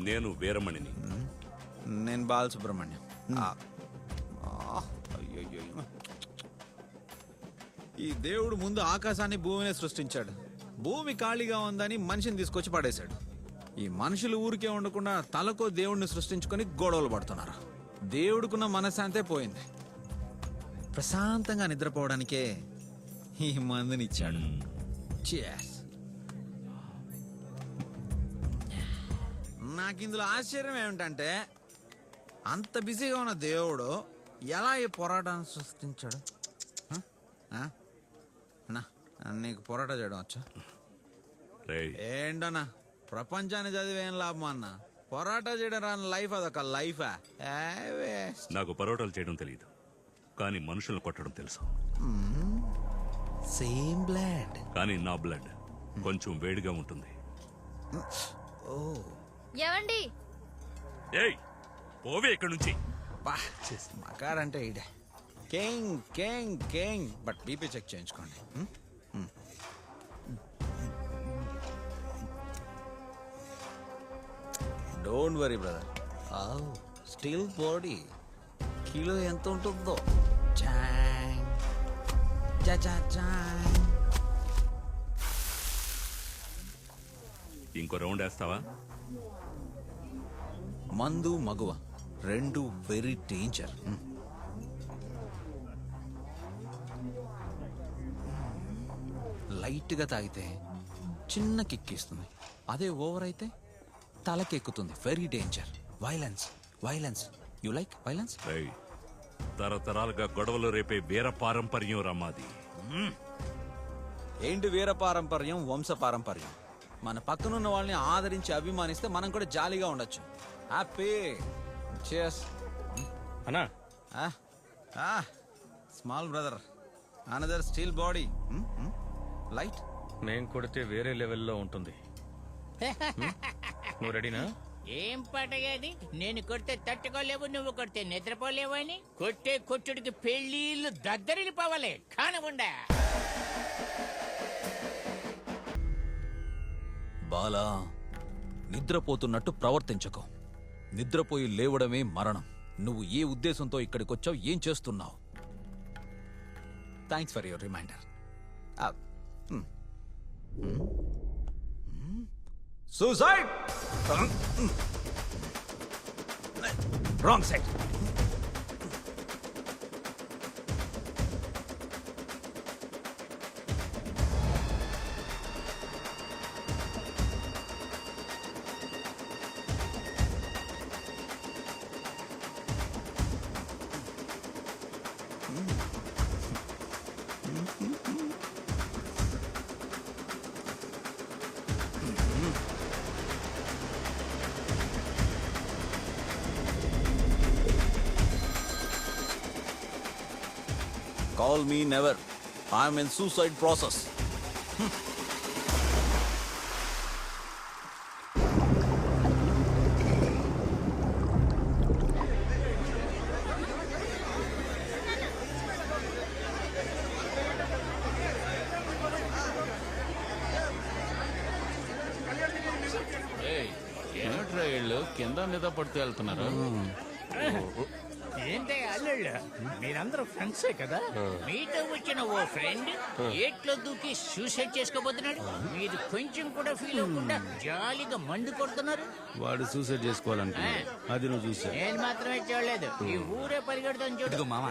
నేను వీరమణిని. నేను బాలసుబ్రహ్మణ్యం. అయ్యయ్యో. ఈ దేవుడు ముందు ఆకాశాన్ని భూమిని సృష్టించాడు. భూమి ఖాళీగా ఉందని మనిషిని తీసుకొచ్చి పడేశాడు. ఈ మనుషులు ఊరికే ఉండకుండా తలకో దేవుడిని సృష్టించుకొని గొడవలు పడుతున్నారు. దేవుడికున్న మనశ్శాంతే పోయింది. ప్రశాంతంగా నిద్రపోవడానికే ఈ మందుని ఇచ్చాడు. Cheers. నాకు ఇందులో ఆశ్చర్యం ఏమిటంటే అంత బిజీగా ఉన్న దేవుడు ఎలా ఈ పోరాటాన్ని సృష్టించాడు? నీకు పోరాటం చేయడం వచ్చా? ఏంటన్నా ప్రపంచాన్ని చదివేం లాభం అన్న? పోరాటా చేయడం రాని లైఫ్ అదొక లైఫా? నాకు పరోటాలు చేయడం తెలియదు, కానీ మనుషులను కొట్టడం తెలుసు. సేమ్ బ్లడ్, కానీ నా బ్లడ్ కొంచెం వేడిగా ఉంటుంది. ఏవండి? ఏయ్ పోవే ఇక్కడి నుంచి. మకారంటే ఇడే king king king. But BP check చేయించుకోండి. Don't worry brother. Steel body kilo ఎంత ఉంటుందో. ఇంకో రౌండ్ వేస్తావా? మందు మగువ రెండు వెరీ డేంజర్. లైట్ గా తాగితే చిన్న కిక్ ఇస్తుంది, అదే ఓవర్ అయితే తలకెక్కుతుంది. Very danger. Violence violence. You like violence? తరతరాలుగా గొడవలు రేపే వీర పారంపర్యం రమ్మాది. ఏంటి వీర పారంపర్యం, వంశ పారంపర్యం? మన పక్కనున్న వాళ్ళని ఆదరించి అభిమానిస్తే మనం కూడా జాలీగా ఉండొచ్చు. హ్యాపీ. చేస్ అన్నా. Small brother, another steel body. Light నేను కొడితే వేరే లెవెల్లో ఉంటుంది. నువ్వు రెడీనా? ఏం పాటగాది? నేను కొడితే తట్టుకోలేవు, నువ్వు కొడితే నిద్రపోలేవు అని కొట్టే కొట్టుడికి పెళ్లిళ్ళు దద్దరిల్లిపోవాలి. కానకుండా బాలా, నిద్రపోతున్నట్టు ప్రవర్తించకు. నిద్రపోయి లేవడమే మరణం. నువ్వు ఏ ఉద్దేశంతో ఇక్కడికొచ్చావు, ఏం చేస్తున్నావు? Thanks for your reminder. Suicide! Wrong side. Call me never. I'm in suicide process. ఏమిట్రా వీళ్ళు కింద మీద పడుతూ వెళ్తున్నారు? ఏంటే అల్లుళ్ళు, మీరందరూ ఫ్రెండ్సే కదా? మీతో వచ్చిన ఓ ఫ్రెండ్ ఏట్లో దూకి సూసైడ్ చేసుకోబోతున్నాడు. మీరు కొంచెం కూడా ఫీల్ అవ్వకుండా జాలీగా మందు కొడుతున్నారు. వాడు సూసైడ్ చేసుకోవాలనుకున్నాడు, అది నువ్వు చూసా. నేను మాత్రమే చూడలేదు, ఈ ఊరే పరిగెడుతాను చూడు. మామ,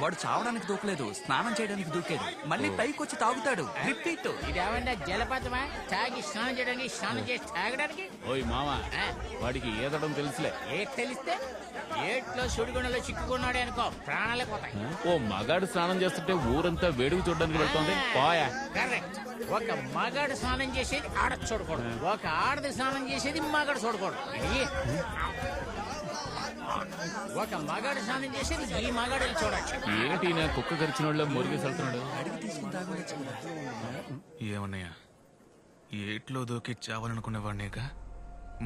వాడు చావడానికి దూకలేదు, స్నానం చేయడానికి దూకేది. మళ్ళీ పైకి వచ్చి తాగుతాడు. రిపీట్. ఇదేమన్నా జలపాతమా? తాగి స్నానం చేయడానికి, స్నానం చేసి తాగడానికి? ఓయ్ మామా, వాడికి ఈదడం తెలుసులే. ఏ తెలిస్తే ఏట్లో సుడిగుండలో చిక్కుకున్నాడు అనుకో, ప్రాణాలే పోతాయి. ఓ మగాడు స్నానం చేస్తుంటే ఊరంతా వేడుకు చూడడానికి వెళ్తుంది. పోయా. కరెక్ట్. ఒక మగాడు స్నానం చేసేది ఆడ చూడకూడదు, ఒక ఆడది స్నానం చేసేది మగాడు చూడకూడదు. ఒక మగాడు స్నానం చేసేది ఈ మగాడు చూడచ్చు. ఏంటి నా కుక్క కరిచిన వాళ్ళ మురిగేసి వెళ్తున్నాడు? ఏమన్నయ్యా, ఏట్లో దూకి చావాలనుకునేవాడినేగా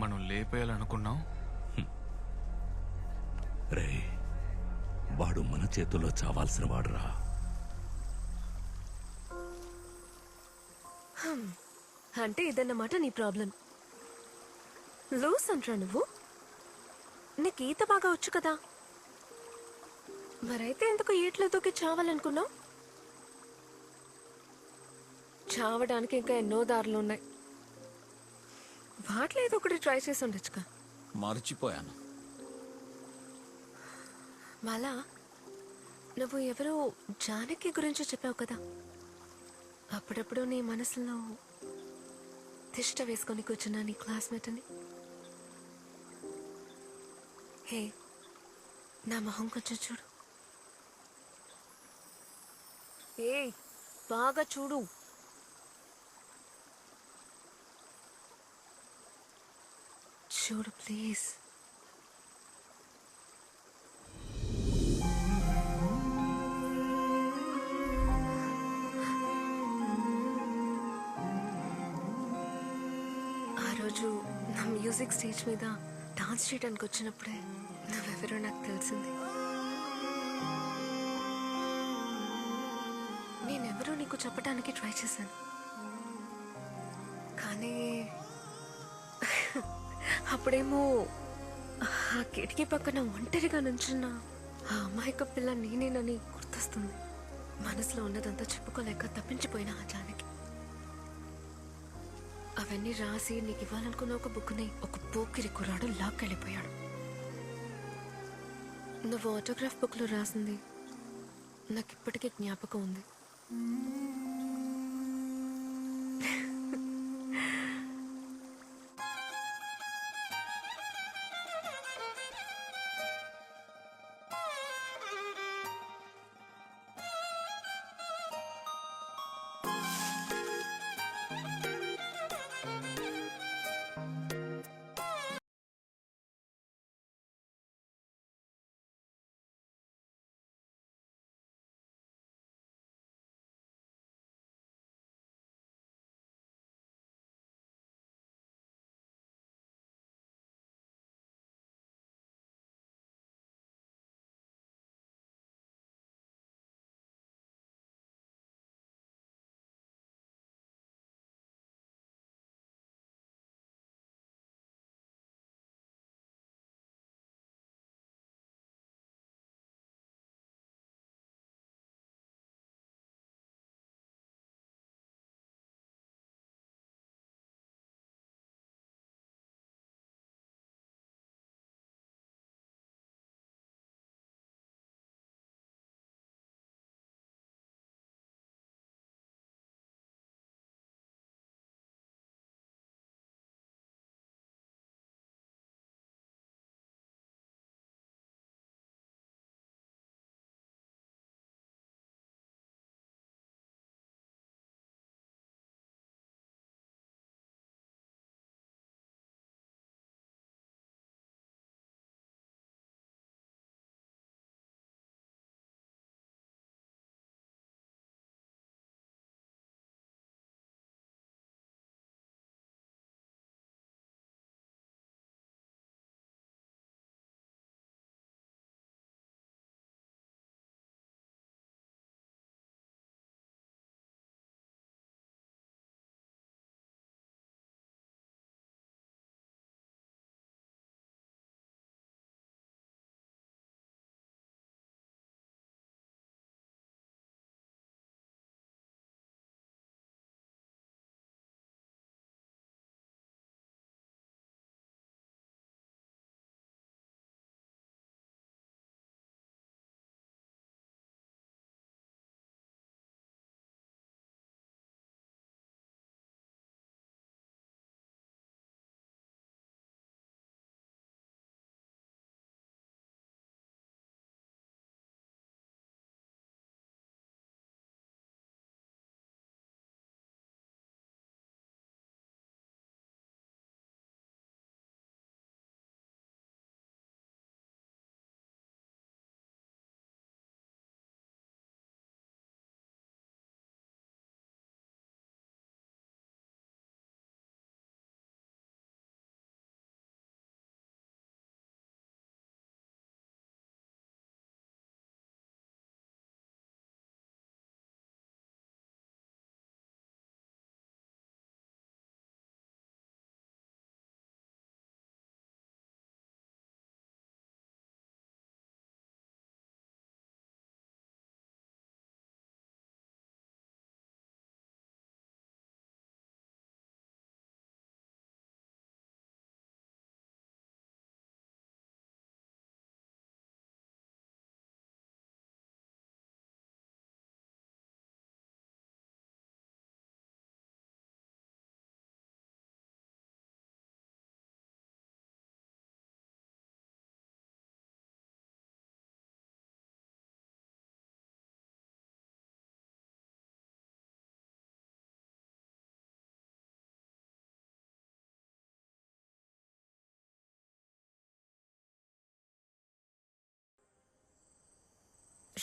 మనం లేపేయాలనుకున్నాం. రే, వాడు మన చేతుల్లో చావాల్సిన వాడురా. అంటే ఇదన్నమాట నీ ప్రాబ్లం. లూస్ అంట్రా నువ్వు. నీకు ఈత బాగా వచ్చు కదా, మరైతే ఎందుకు ఏట్లో దూకి చావాలనుకున్నావు? చావడానికి ఇంకా ఎన్నో దారులు ఉన్నాయి. వాటిలో ఏదో ఒకటి ట్రై చేసి ఉండొచ్చుగా. మర్చిపోయాను. మాలా, నువ్వు ఎవరో జానకి గురించి చెప్పావు కదా, అప్పుడప్పుడు నీ మనసులో తిష్ట వేసుకొని కూర్చున్నా నీ క్లాస్మేట్ అని. హే, నా మొహం కొంచెం చూడు. ఏ, బాగా చూడు. చూడు ప్లీజ్. ఆ రోజు నా మ్యూజిక్ స్టేజ్ మీద డాన్స్ చేయడానికి వచ్చినప్పుడే నువ్వెవరో నాకు తెలిసింది. నేనెవరో నీకు చెప్పడానికి ట్రై చేశాను, కానీ అప్పుడేమో ఆ కిటికీ పక్కన ఒంటరిగా నుంచున్న ఆ అమాయక పిల్ల నేనేనని గుర్తొస్తుంది. మనసులో ఉన్నదంతా చెప్పుకోలేక తప్పించిపోయిన ఆ జానకి. అవన్నీ రాసి నీకు ఇవ్వాలనుకున్న ఒక బుక్ని ఒక పోకిరి కుర్రాడు లాక్కెళ్ళిపోయాడు. నువ్వు ఆటోగ్రాఫ్ బుక్లో రాసింది నాకు ఇప్పటికీ జ్ఞాపకం ఉంది.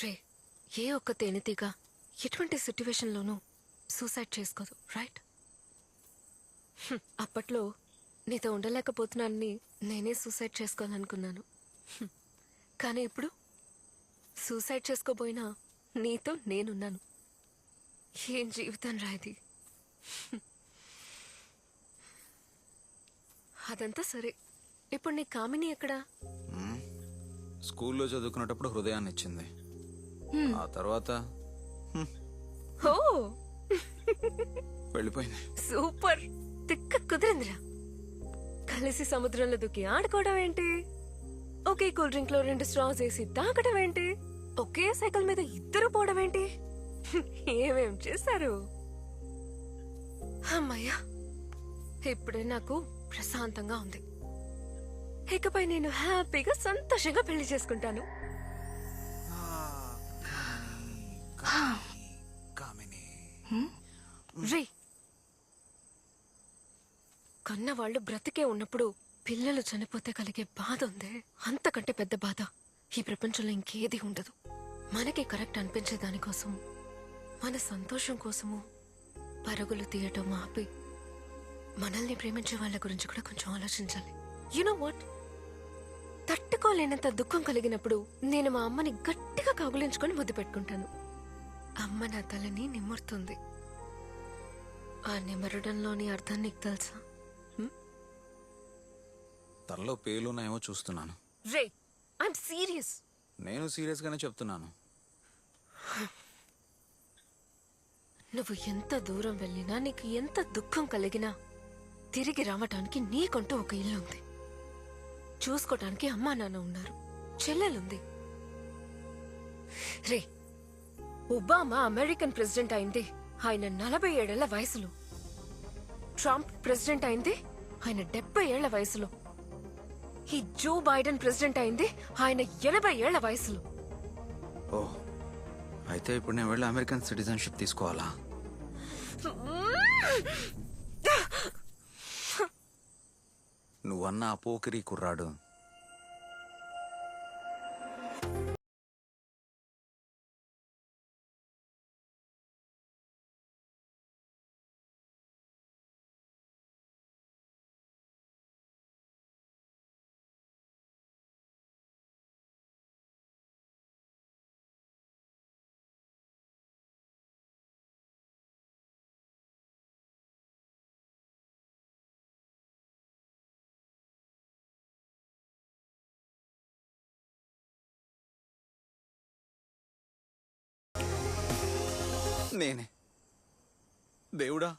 రే, ఏ ఒక్క తేనెతీగ ఎటువంటి సిట్యువేషన్లోనూ సూసైడ్ చేసుకోదు, రైట్? అప్పట్లో నీతో ఉండలేకపోతున్నానని నేనే సూసైడ్ చేసుకోవాలనుకున్నాను. కానీ ఇప్పుడు సూసైడ్ చేసుకోబోయినా నీతో నేనున్నాను. ఏం జీవితం రా ఇది. అదంతా సరే, ఇప్పుడు నీ కామిని ఎక్కడా? స్కూల్లో చదువుకునేటప్పుడు హృదయాన్ని ఇచ్చింది. ఆ తర్వాత ఓ వెళ్ళిపోయింది. సూపర్, తిక్క కుదిరిందిరా. కలిసి సముద్రంలో దూకి ఆడుకోవడం ఏంటి, ఒకే కూల్ డ్రింక్ లో 2 స్ట్రాస్ వేసి తాగడం ఏంటి, ఒకే సైకిల్ మీద ఇద్దరు పోవడం ఏంటి, ఏమేం చేశారు. అమ్మయ్యా, ఇప్పుడే నాకు ప్రశాంతంగా ఉంది. ఇకపై నేను హ్యాపీగా సంతోషంగా పెళ్లి చేసుకుంటాను. రే, కన్నవాళ్ళు బ్రతికే ఉన్నప్పుడు పిల్లలు చనిపోతే కలిగే బాధ ఉందే, అంతకంటే పెద్ద బాధ ఈ ప్రపంచంలో ఇంకేది ఉండదు. మనకి కరెక్ట్ అనిపించే దానికోసం, మన సంతోషం కోసము పరుగులు తీయటం ఆపి మనల్ని ప్రేమించే వాళ్ళ గురించి కూడా కొంచెం ఆలోచించాలి. యు నో వాట్, తట్టుకోలేనంత దుఃఖం కలిగినప్పుడు నేను మా అమ్మని గట్టిగా కౌగిలించుకొని ముద్దు పెట్టుకుంటాను. అమ్మ నా తలని నిమురుతుంది. ఆ నిమరడంలోని అర్థం నీకు తెలుసా? తనలో పేలున్నాయేమో చూస్తున్నాను. రే, ఐఎమ్ సీరియస్. నేను సీరియస్ గానే చెప్తున్నాను. నువ్వు ఎంత దూరం వెళ్ళినా, నీకు ఎంత దుఃఖం కలిగినా తిరిగి రావటానికి నీకంటూ ఒక ఇల్లు ఉంది. చూసుకోటానికి అమ్మా నాన్న ఉన్నారు, చెల్లెలుంది. రే, ఒబామా అమెరికన్ ప్రెసిడెంట్ అయింది ఆయన 47 ఏళ్ల వయసులో. ట్రంప్ ప్రెసిడెంట్ అయింది ఆయన 70 ఏళ్ల వయసులో. ఈ జో బైడెన్ ప్రెసిడెంట్ అయింది ఆయన 80 ఏళ్ల వయసులో. ఓ, అయితే ఇప్పుడు నేను వెళ్ళి అమెరికన్ సిటిజన్షిప్ తీసుకోవాలా? నువ్వన్న ఆ పోకిరి కుర్రాడు నేనే. దేవుడా,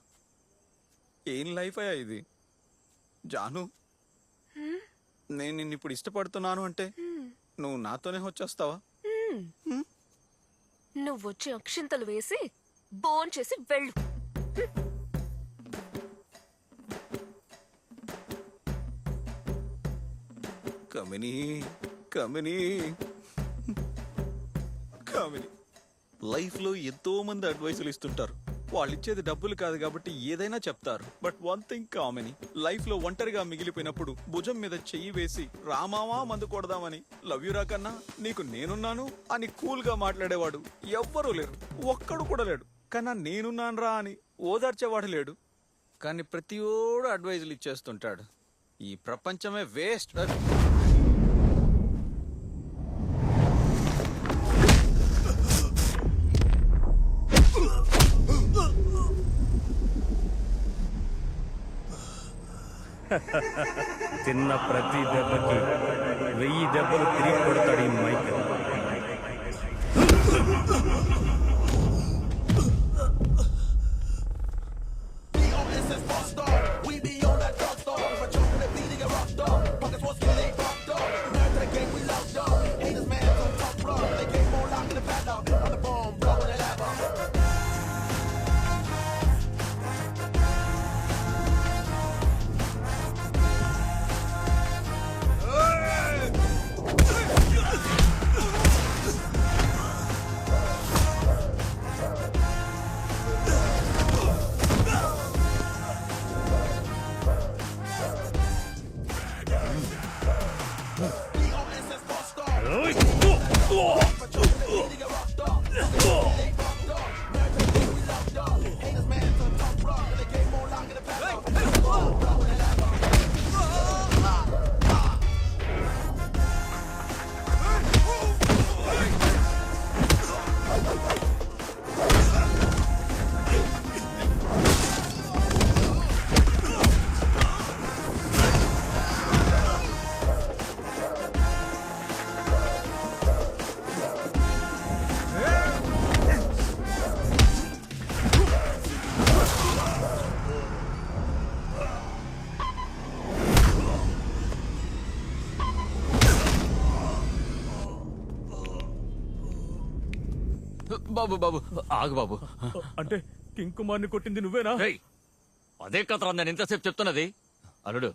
ఏం లైఫ్ అయ్యా ఇది? జాను, నేను నిన్ను ఇప్పుడు ఇష్టపడుతున్నాను అంటే నువ్వు నాతోనే వచ్చేస్తావా? నువ్వు వచ్చి అక్షింతలు వేసి భోంచేసి వెళ్ళు. కమినీ, కమినీ, కమినీ. లైఫ్లో ఎంతో మంది అడ్వైసులు ఇస్తుంటారు. వాళ్ళు ఇచ్చేది డబ్బులు కాదు కాబట్టి ఏదైనా చెప్తారు. బట్ వన్ థింగ్ కామని, లైఫ్లో ఒంటరిగా మిగిలిపోయినప్పుడు భుజం మీద చెయ్యి వేసి రామావా మందు కొడదామని, లవ్ యూ రా కన్నా నీకు నేనున్నాను అని కూల్గా మాట్లాడేవాడు ఎవ్వరూ లేరు, ఒక్కడు కూడా లేడు. కన్నా నేనున్నాను రా అని ఓదార్చేవాడు లేడు. కానీ ప్రతి ఓడు అడ్వైజులు ఇచ్చేస్తుంటాడు. ఈ ప్రపంచమే వేస్ట్. తిన్న ప్రతి దెబ్బకి 1000 దెబ్బలు తిరిగి కొడతాడు ఈ మైకల్. బాబు బాబు ఆగు బాబు. అంటే కింగ్ కుమార్ని కొట్టింది నువ్వేనా? అదే కదరా నేను ఇంతసేపు చెప్తున్నది. అల్లుడు,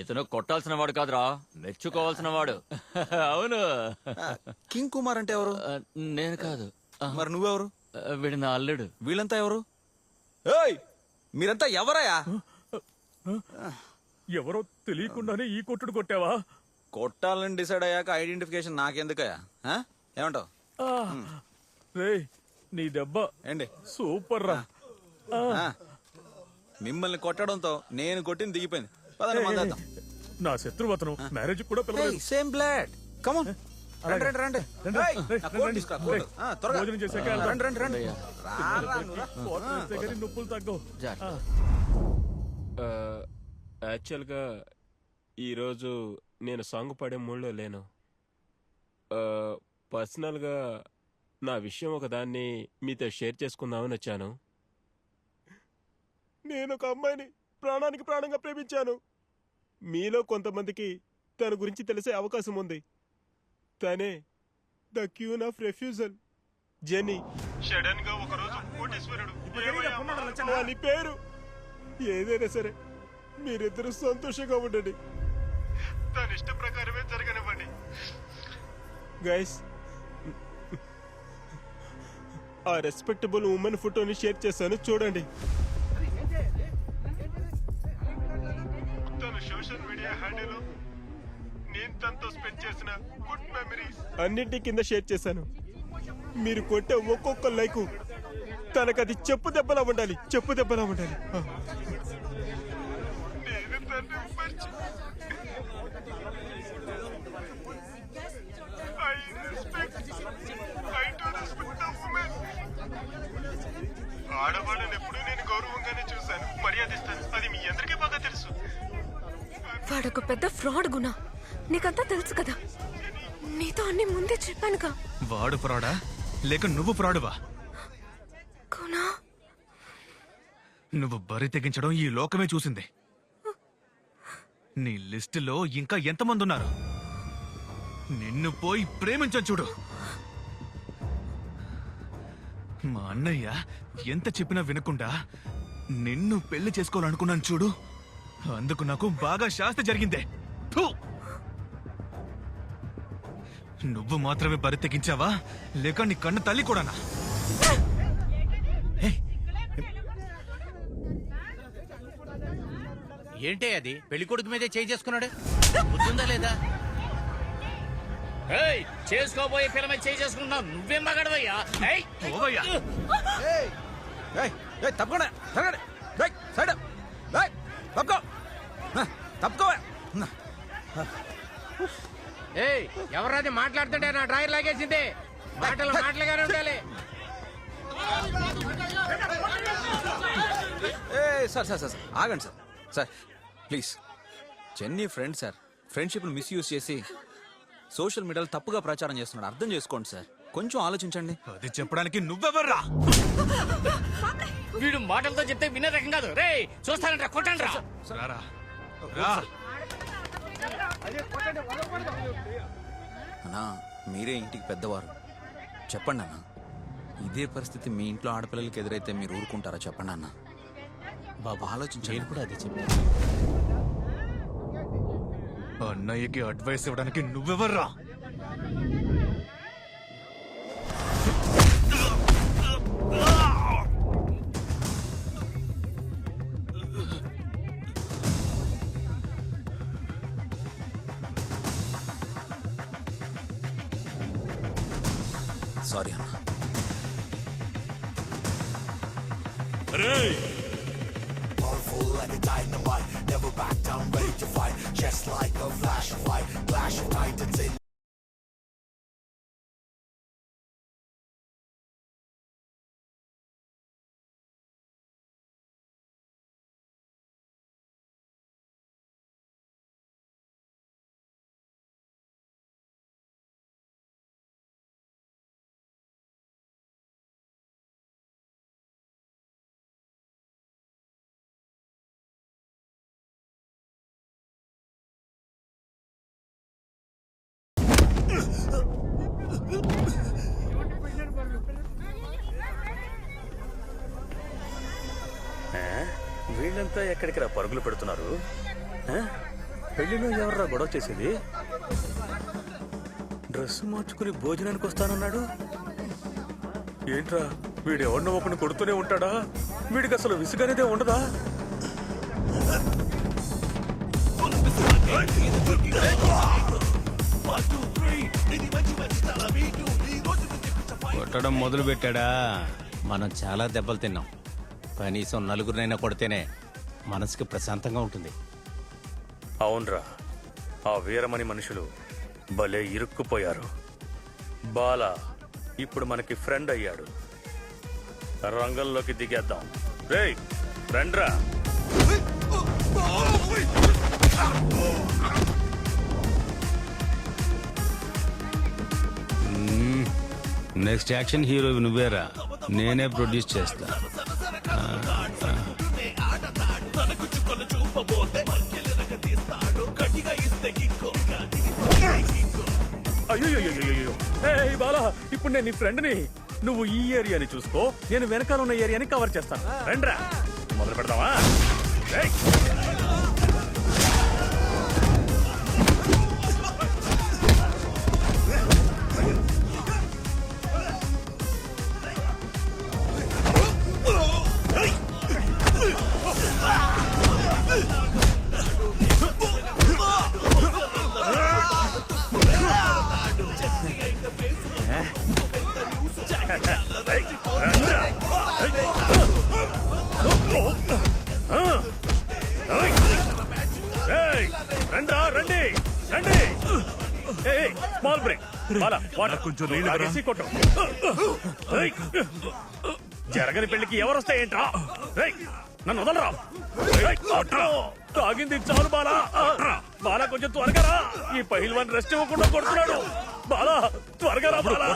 ఇతను కొట్టాల్సిన వాడు కాదురా, మెచ్చుకోవాల్సిన వాడు. అవును. కింగ్ కుమార్ అంటే ఎవరు? నేను కాదు. మరి నువ్వెవరు? వీడు నా అల్లుడు. వీళ్ళంతా ఎవరు? ఏయ్, మీరంతా ఎవరయ్యా? ఎవరో తెలియకుండానే ఈ కొట్టుడు కొట్టావా? కొట్టాలని డిసైడ్ అయ్యాక ఐడెంటిఫికేషన్ నాకెందుకయ్యా? ఏమంటావు? రే, నీ దెబ్బ ఏంటి సూపర్ రా. మిమ్మల్ని కొట్టడంతో నేను కొట్టింది దిగిపోయింది. పదండి, మందేద్దాం. నా శత్రువు అతను. మ్యారేజ్ కూడా పిలవలేదు. Same blood. కమ్ ఆన్, రండి రండి రండి. ఏయ్, నా కోట్ తీసుకురా, కోట్. త్వరగా. భోజనం చేసాక రండి రండి రండి. నొప్పులు తగ్గవు. యాక్చువల్గా ఈరోజు నేను సాంగ్ పాడే మూడ్లో లేను. పర్సనల్గా నా విషయం ఒకదాన్ని మీతో షేర్ చేసుకుందామని వచ్చాను. నేను ఒక అమ్మాయిని ప్రాణానికి ప్రాణంగా ప్రేమించాను. మీలో కొంతమందికి తన గురించి తెలిసే అవకాశం ఉంది. తనే the queen of refusal, Jenny. Sudden గా ఒకరోజు కోటేశ్వరుడు అని పేరు. ఏదైనా సరే మీరిద్దరూ సంతోషంగా ఉండండి. తన ఇష్ట ప్రకారమే జరగనివ్వండి. గైస్, ఆ రెస్పెక్టబుల్ ఉమెన్ ఫోటోని షేర్ చేశాను, చూడండి. తన సోషల్ మీడియా హ్యాండిల్ నేను తనతో స్పెండ్ చేసిన గుడ్ మెమరీస్ అన్నింటి కింద షేర్ చేశాను. మీరు కొట్టే ఒక్కొక్క లైకు తనకది చెప్పు దెబ్బలా ఉండాలి, చెప్పు దెబ్బలా ఉండాలి. నేను తనని మర్చి ఆడవాళ్ళని ఎప్పుడు నేను గౌరవంగానే చూశాను, మర్యాదిస్తాను. అది మీ అందరికీ బాగా తెలుసు. వాడొక పెద్ద ఫ్రాడ్ గుణ, నీకంతా తెలుసు కదా. నీతో అన్ని ముందే చెప్పానుగా. వాడు ఫ్రాడా లేక నువ్వు ఫ్రాడువా? గుణా, నువ్వు బరి తెగించడం ఈ లోకమే చూసింది. నీ లిస్టులో ఇంకా ఎంతమంది ఉన్నారు? నిన్ను పోయి ప్రేమించని చూడు. మా అన్నయ్య ఎంత చెప్పినా వినకుండా నిన్ను పెళ్లి చేసుకోవాలనుకున్నాను చూడు. అందుకు నాకు బాగా శాస్తి జరిగిందే. ఫు! నువ్వు మాత్రమే బరి తెగించావా లేక నీ కన్న తల్లి కూడానా? ఏంటే అది? పెళ్లి కొడుకు మీదే చేయి చేసుకున్నాడు. గుర్తుందా లేదా? చేసుకోబోయే పిల్ల మీద చేయి చేసుకుంటున్నావు. నువ్వేం మగాడవయ్యా? తప్పకుండా సైడ్ తప్పుకో, తప్పుకో. ఎవరది మాట్లాడుతుంటే నా డ్రైవర్ లాగేసింది. మాటలు మాటలుగానే ఉండాలి. సార్ సార్ సార్ ఆగండి సార్. సార్ ప్లీజ్, చెన్నీ ఫ్రెండ్ సార్. ఫ్రెండ్షిప్ను మిస్యూజ్ చేసి సోషల్ మీడియాలో తప్పుగా ప్రచారం చేస్తున్నాడు. అర్థం చేసుకోండి సార్, కొంచెం ఆలోచించండి. అది చెప్పడానికి నువ్వెవర్రా? వీడు మాటలతో చెప్తే వినే రకం కాదు. రే చూస్తానంట, కొట్టండి రా. అన్నా, మీరే ఇంటికి పెద్దవారు, చెప్పండి అన్న. ఇదే పరిస్థితి మీ ఇంట్లో ఆడపిల్లలకి ఎదురైతే మీరు ఊరుకుంటారా? చెప్పండి అన్న. బాబు ఆలోచించండి. కూడా అదే చెప్పి అన్నయ్యకి అడ్వైస్ ఇవ్వడానికి నువ్వెవర్రా? సారీ అన్న. Powerful like a dynamite, never back down, ready to fight, just like a flash of light, flash of titans in వీళ్ళంతా ఎక్కడికి రా పరుగులు పెడుతున్నారు? పెళ్లిలో ఎవర్రా గొడవ చేసేది? డ్రెస్ మార్చుకుని భోజనానికి వస్తానన్నాడు. ఏంట్రా వీడు ఎవరినో ఒకరిని కొడుతూనే ఉంటాడా? వీడికి అసలు విసుగనేదే ఉండదా? కొట్టడం మొదలు పెట్టాడా? మనం చాలా దెబ్బలు తిన్నాం. కనీసం నలుగురినైనా కొడితేనే మనసుకి ప్రశాంతంగా ఉంటుంది. అవునరా, ఆ వీరమణి మనుషులు భలే ఇరుక్కుపోయారు. బాల ఇప్పుడు మనకి ఫ్రెండ్ అయ్యాడు. రంగంలోకి దిగేద్దాం. రేయ్ రండ్రా. నెక్స్ట్ యాక్షన్ హీరో నువ్వేరా, నేనే ప్రొడ్యూస్ చేస్తా. అయ్యో బాలా, ఇప్పుడు నేను నీ ఫ్రెండ్ని. నువ్వు ఈ ఏరియాని చూసుకో, నేను వెనకాల ఉన్న ఏరియాని కవర్ చేస్తాను. రండ్రా మొదలు పెడదామా? రండి రండి. Small break. కొంచెం కొట్టు. జరగని పెళ్లికి ఎవరు వస్తాయేంట్రా? నన్ను వదలరా. తాగింది చాలు బాలా. బాలా కొంచెం త్వరగా రా. ఈ పహిల్వాన్ రెస్ట్ ఇవ్వకుండా కొడుతున్నాడు. బాలా త్వరగా రా బాలా.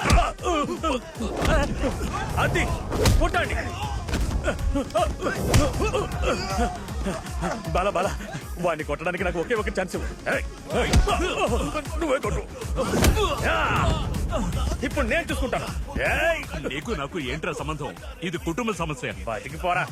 అది కొట్టండి. బాలా బాలా, వాడిని కొట్టడానికి నాకు ఒకే ఒక ఛాన్స్. నువ్వే కొట్టు. ఇప్పుడు నేను చూసుకుంటాను. నీకు నాకు ఏంట్రా సంబంధం? ఇది కుటుంబ సమస్య. బయటికి పోరా.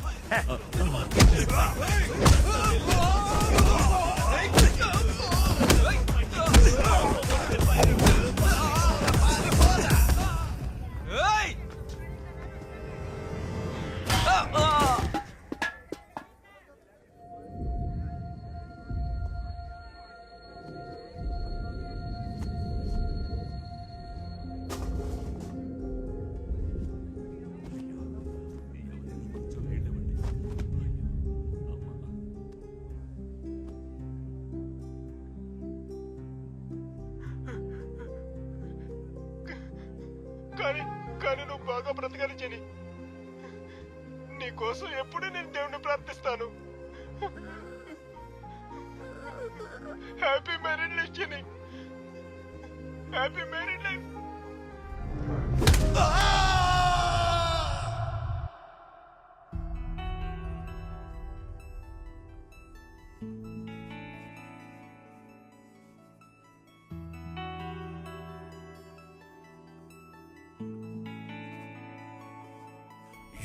కానీ నువ్వు బాగా బ్రతకాలి జెనీ. నీ కోసం ఎప్పుడూ నేను దేవుణ్ణి ప్రార్థిస్తాను. Happy married life Jenny. Happy married life.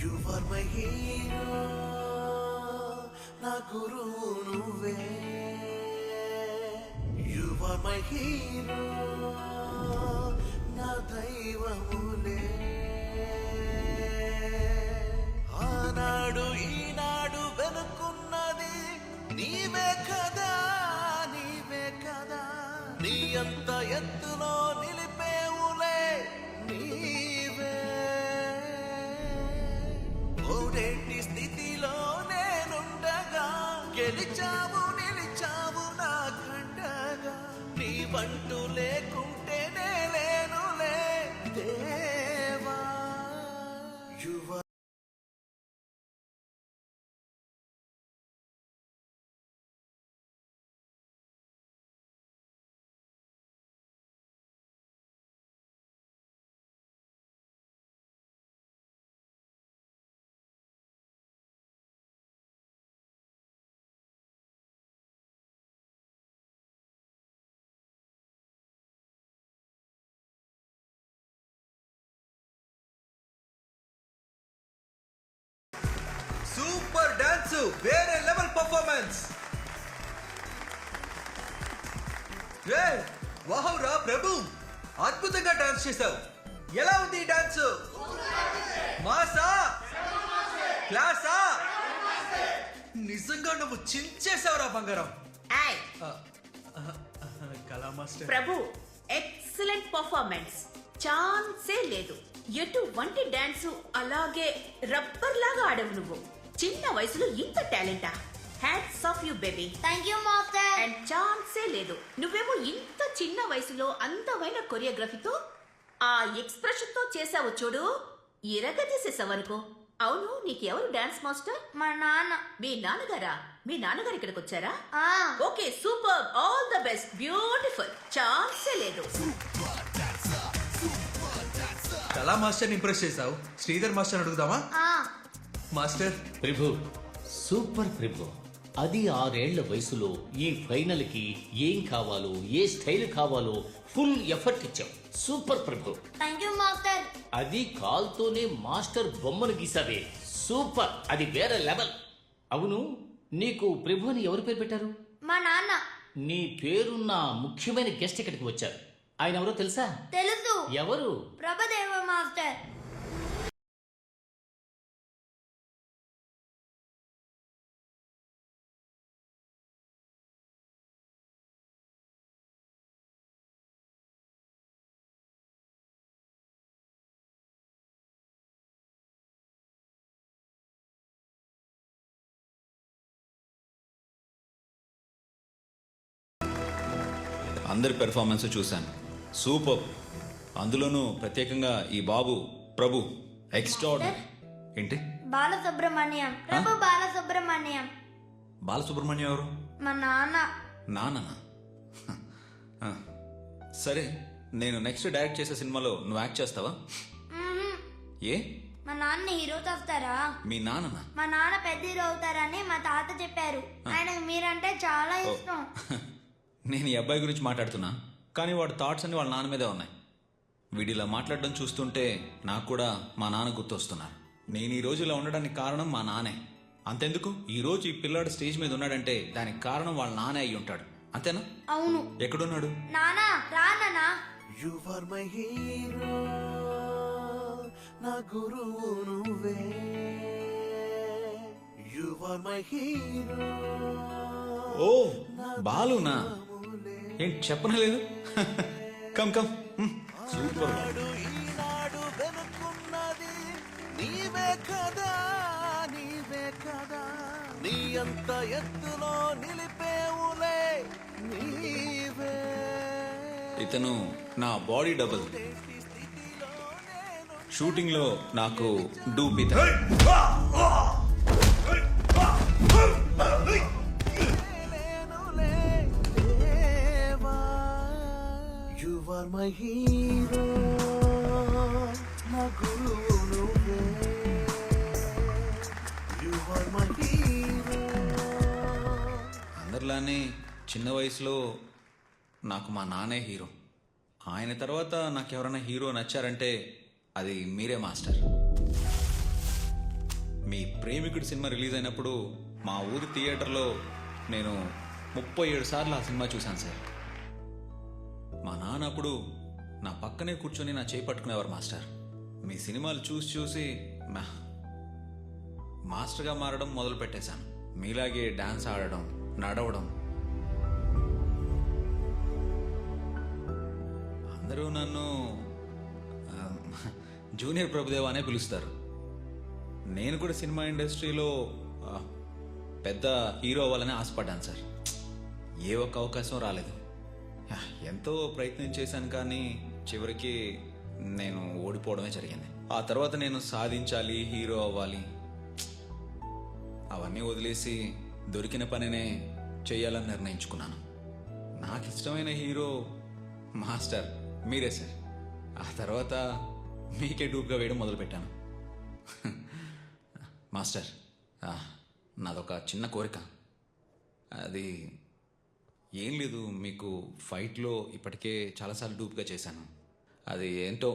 You are my hero, na guru nuve. You are my hero, na daivamule. ఆనాడు ఈనాడు వెనుకున్నది నీవే కదా, నీవే కదా. నీ అంత ఎత్తులో నిలిపేవులే నీవే. ఓడేటి స్థితిలో నేనుండగా గెలిచావు నిలిచావు నా కండగా. నీ వంటూ లేకుంటే నేలేనులే దేవా. సూపర్ డాన్స్, వేరే లెవెల్ పర్ఫార్మెన్స్. రే వావ్ రా ప్రభు, అద్భుతంగా డాన్స్ చేశావు. ఎలా ఉంది ఈ డాన్స్? మాసా క్లాసా? నిజంగా నువ్వు చించేశావురా బంగారం. కళా మాస్టర్. ప్రభు ఎక్సలెంట్ పర్ఫార్మెన్స్, ఛాన్సే లేదు. ఎటువంటి డాన్స్ అలాగే రబ్బర్ లాగా ఆడవు నువ్వు. చిన్న వయసులో ఇంత టాలెంటా? Hats off you baby. Thank you master. And ఛాన్సే లేదు. నువ్వేమో ఇంత చిన్న వయసులో అందమైన కొరియోగ్రఫీతో ఆ ఎక్స్ప్రెషన్ తో చేసావు చూడు, ఇరగదీసేసావనుకో. అవును, నీకు ఎవరు డాన్స్ మాస్టర్? మా నాన్న. మీ నాన్నగారా? మీ నాన్నగారు ఇక్కడికి వచ్చారా? ఆ. Okay, super, all the best, beautiful, ఛాన్సే లేదు. కళా మాస్టర్ ఇంప్రెస్ చేశావు. శ్రీధర్ మాస్టర్ అడుగుదామా? మాస్టర్. ప్రభు సూపర్ ప్రభు. అది 6 ఏళ్ల వయసులో ఈ ఫైనల్ కి ఏం కావాలో, ఏ స్టైల్ కావాలో ఫుల్ ఎఫర్ట్ ఇచ్చావు. సూపర్ ప్రభు. Thank you master. అది కాల్తోనే మాస్టర్ బొమ్మను గీసావే, సూపర్, అది వేరే లెవెల్. అవును, నీకు ప్రభు అని ఎవరు పేరు పెట్టారు? మా నాన్న. నీ పేరున్న ముఖ్యమైన గెస్ట్ ఇక్కడికి వచ్చారు. ఆయన ఎవరో తెలుసా? తెలుసు. ఎవరు? ప్రభుదేవ మాస్టర్. అందరి పెర్ఫార్మెన్స్ చూశాను, సూపర్. అందులోనూ ప్రత్యేకంగా ఈ బాబు ప్రభు ఎక్స్ట్రాడినరీ. ఏంటి? బాలసుబ్రహ్మణ్యం. ప్రభు బాలసుబ్రహ్మణ్యం. బాలసుబ్రహ్మణ్యం ఎవరు? మా నాన్న. నాన్న? సరే, నేను నెక్స్ట్ డైరెక్ట్ చేసే సినిమాలో నువ్వు యాక్ట్ చేస్తావా? ఏ? మా నాన్న హీరో చేస్తారా? మీ నాన్న? మా నాన్న పెద్ద హీరో అవుతారని మా తాత చెప్పారు. ఆయనకు మీరంటే చాలా ఇష్టం. నేను ఈ అబ్బాయి గురించి మాట్లాడుతున్నా, కానీ వాడి థాట్స్ అన్ని వాళ్ళ నాన్న మీదే ఉన్నాయి. వీడిలా మాట్లాడడం చూస్తుంటే నాకు కూడా మా నాన్న గుర్తొస్తున్నారు. నేను ఈ రోజు ఇలా ఉండడానికి కారణం మా నాన్నే. అంతెందుకు, ఈ రోజు ఈ పిల్లాడు స్టేజ్ మీద ఉన్నాడంటే దానికి కారణం వాళ్ళ నాన్నే అయి ఉంటాడు. అంతేనా? అవును. ఎక్కడున్నాడు? నానా రా నానా. You are my hero, నా గురువు నువ్వే. You are my hero. ఓ బాలునా? ఏంటి చెప్పనలేదు? Come come. సూపర్. ఈనాడు వెనుకున్నది నీవే కదా, నీవే కదా. నీ అంత ఎత్తులో నిలిపేవులే నీవే. ఇతను నా బాడీ డబుల్. షూటింగ్ లో నాకు డూప్ ఇతను. You are my hero, నా గురువు నువ్వే. You are my hero. అందరిలానే చిన్న వయసులో నాకు మా నాన్నే హీరో. ఆయన తర్వాత నాకు ఎవరైనా హీరో నచ్చారంటే అది మీరే మాస్టర్. మీ ప్రేమికుడు సినిమా రిలీజ్ అయినప్పుడు మా ఊరి థియేటర్లో నేను 37 సార్లు ఆ సినిమా చూశాను సార్. మా నాన్న అప్పుడు నా పక్కనే కూర్చొని నా చేయి పట్టుకునేవారు మాస్టర్. మీ సినిమాలు చూసి చూసి మాస్టర్గా మారడం మొదలు పెట్టేశాను. మీలాగే డాన్స్ ఆడడం, నడవడం. అందరూ నన్ను జూనియర్ ప్రభుదేవ అనే పిలుస్తారు. నేను కూడా సినిమా ఇండస్ట్రీలో పెద్ద హీరో అవ్వాలని ఆశపడ్డాను సార్. ఏ ఒక్క అవకాశం రాలేదు. ఎంతో ప్రయత్నం చేశాను, కానీ చివరికి నేను ఓడిపోవడమే జరిగింది. ఆ తర్వాత నేను సాధించాలి, హీరో అవ్వాలి, అవన్నీ వదిలేసి దొరికిన పనినే చేయాలని నిర్ణయించుకున్నాను. నాకు ఇష్టమైన హీరో మాస్టర్ మీరే సార్. ఆ తర్వాత మీకే డూప్గా వేయడం మొదలుపెట్టాను. మాస్టర్, నాదొక చిన్న కోరిక. అది ఏం లేదు, మీకు ఫైట్లో ఇప్పటికే చాలాసార్లు డూప్గా చేశాను. అది ఏంటో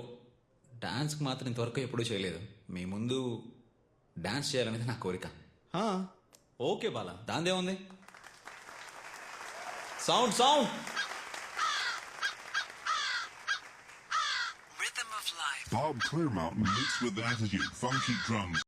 డాన్స్కి మాత్రం ఇంతవరకు ఎప్పుడూ చేయలేదు. మీ ముందు డాన్స్ చేయాలనేది నా కోరిక. ఓకే బాలా దాందే ఉంది. Sound sound. Bob Clearmountain mixed with attitude, funky drums.